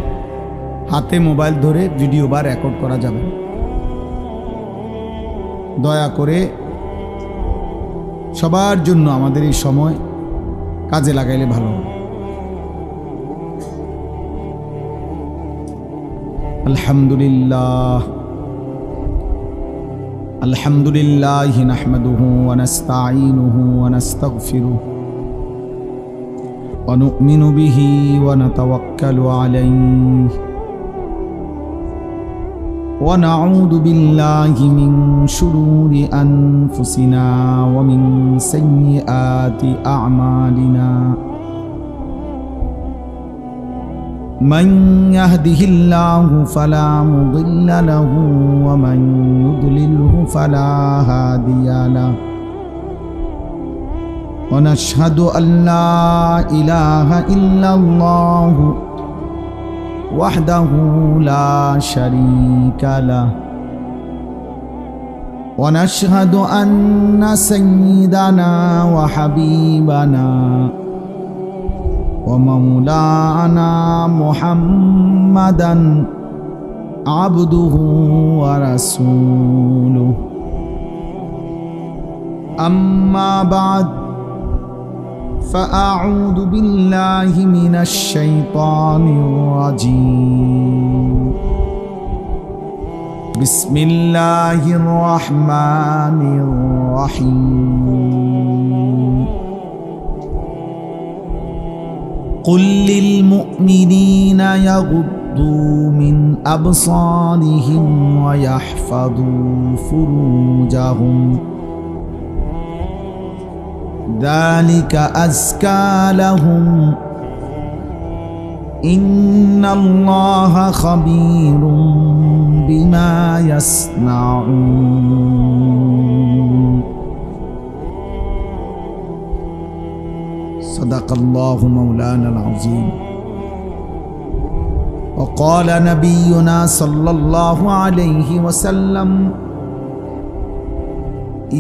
হাতে মোবাইল ধরে ভিডিও বা রেকর্ড করা যাবে না। দয়া করে সবার জন্য আমাদের এই সময় কাজে লাগাইলে ভালো হবে। আলহামদুলিল্লাহ আলহামদুলিল্লাহ নাহমাদুহু ওয়া নাস্তাঈনুহু ওয়া নাস্তাগফিরুহু ওয়া নু'মিনু বিহি ওয়া নাতাওয়াক্কালু আলাইহি ওয়া নাউযু বিল্লাহি মিন শুরুরি আনফুসিনা ওয়া মিন সাইয়্যাতি আ'মালিনা من يهده الله فلا مضل له ومن يضلله فلا هادي له ونشهد أن لا إله إلا الله وحده لا شريك له ونشهد أن سيدنا وحبيبنا ومولانا محمدا عبده ورسوله أما بعد فأعوذ بالله من الشيطان الرجيم بسم الله الرحمن الرحيم قل للمؤمنين يغضوا من أبصارهم ويحفظوا فروجهم ذلك أزكى لهم إن الله خبير بما يصنعون صدق الله مولانا العظيم وقال نبينا صلى الله عليه وسلم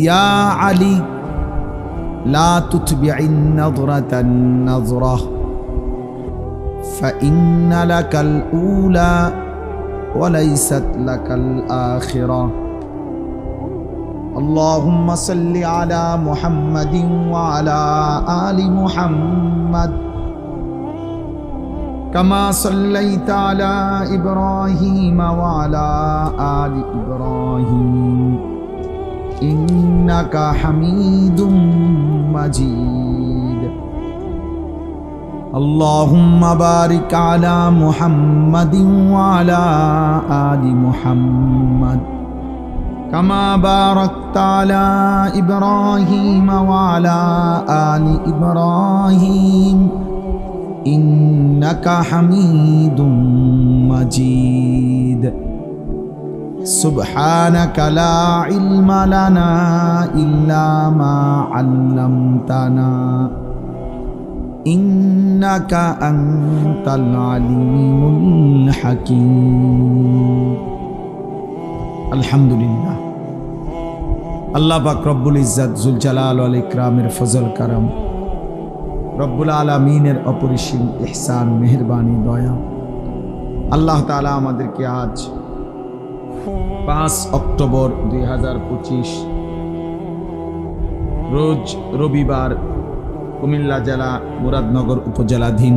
يا علي لا تتبع النظرة النظرة فإن لك الأولى وليست لك الآخرة اللهم صل على محمد وعلى آل محمد كما صليت على إبراهيم وعلى آل إبراهيم إنك حميد مجيد اللهم بارك على محمد وعلى آل محمد كما باركت على إبراهيم وعلى آل إبراهيم إنك حميد مجيد سبحانك لا علم لنا إلا ما علمتنا إنك أنت العليم الحكيم আলহামদুলিল্লাহ আল্লাহ পাক রব্বুল ইজ্জত জুল জালাল ওয়াল ইকরামের ফজল কারাম রব্বুল আলামিনের অপরিসীম ইহসান মেহেরবানি দয়া আল্লাহ তাআলা আমাদেরকে আজ 5 অক্টোবর 2025 রোজ রবিবার কুমিল্লা জেলা মুরাদনগর উপজেলাধীন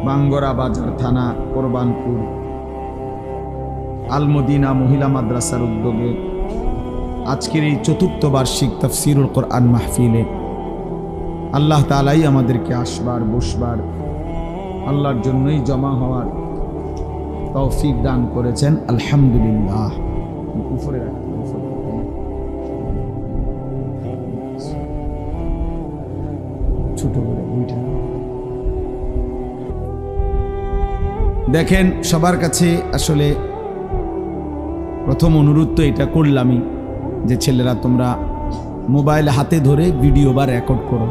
বাঙ্গরা বাজার থানা কোরবানপুর আল মদিনা মহিলা মাদ্রাসার উদ্যোগে আজকের এই চতুর্থ বার্ষিক তাফসীরুল কোরআন মাহফিলে আল্লাহ তাআলাই আমাদেরকে আসবার বসবার আল্লাহর জন্যই জমা হওয়ার তৌফিক দান করেছেন আলহামদুলিল্লাহ উপরে ছোট করে দেখেন সবার কাছে আসলে প্রথম অনুরোধ তো এটা করলামই যে ছেলেরা তোমরা মোবাইল হাতে ধরে ভিডিও বা রেকর্ড করো।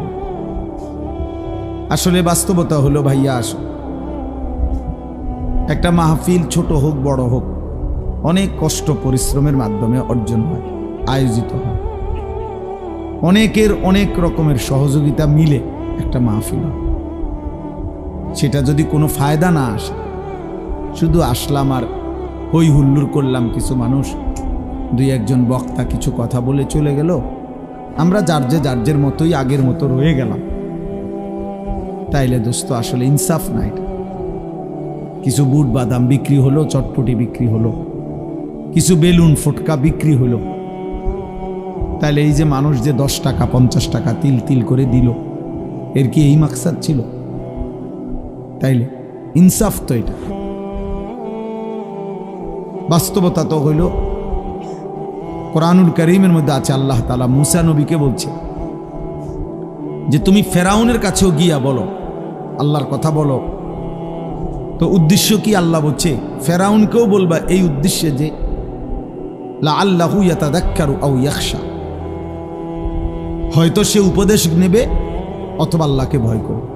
আসলে বাস্তবতা হলো ভাইয়া, আসো একটা মাহফিল ছোট হোক বড় হোক অনেক কষ্ট পরিশ্রমের মাধ্যমে অর্জন হয়, আয়োজিত হয়, অনেকের অনেক রকমের সহযোগিতা মিলে একটা মাহফিল। সেটা যদি কোনো ফায়দা না আসে, শুধু আসলাম আর হই হুল্লোড় করলাম, কিছু মানুষ দুই একজন বক্তা কিছু কথা বলে চলে গেল, আমরা যার মতোই আগের মতো রয়ে গেলাম, তাইলে দোস্ত আসলে ইনসাফ না এটা। কিছু বুট বাদাম বিক্রি হলো, চটপটি বিক্রি হলো, কিছু বেলুন ফুটকা বিক্রি হলো, তাইলে এই যে মানুষ যে 10 টাকা 50 টাকা তিল তিল করে দিল, এর কি এই মাকসাদ ছিল? তাইলে ইনসাফ তো এটা। বাস্তবতা তো হইল, কোরআনুল কারীমের মধ্যে আছে, আল্লাহ তাআলা মুসা নবীকে বলছে যে তুমি ফেরাউনের কাছেও গিয়া বলো, আল্লাহর কথা বলো। তো উদ্দেশ্য কি? আল্লাহ বলছে ফেরাউনকেও বলবা এই উদ্দেশ্যে যে লাআল্লাহু ইয়াতাযাক্কারু আও ইয়াখশা, হয়তো সে উপদেশ নেবে অথবা আল্লাহকে ভয় করবে।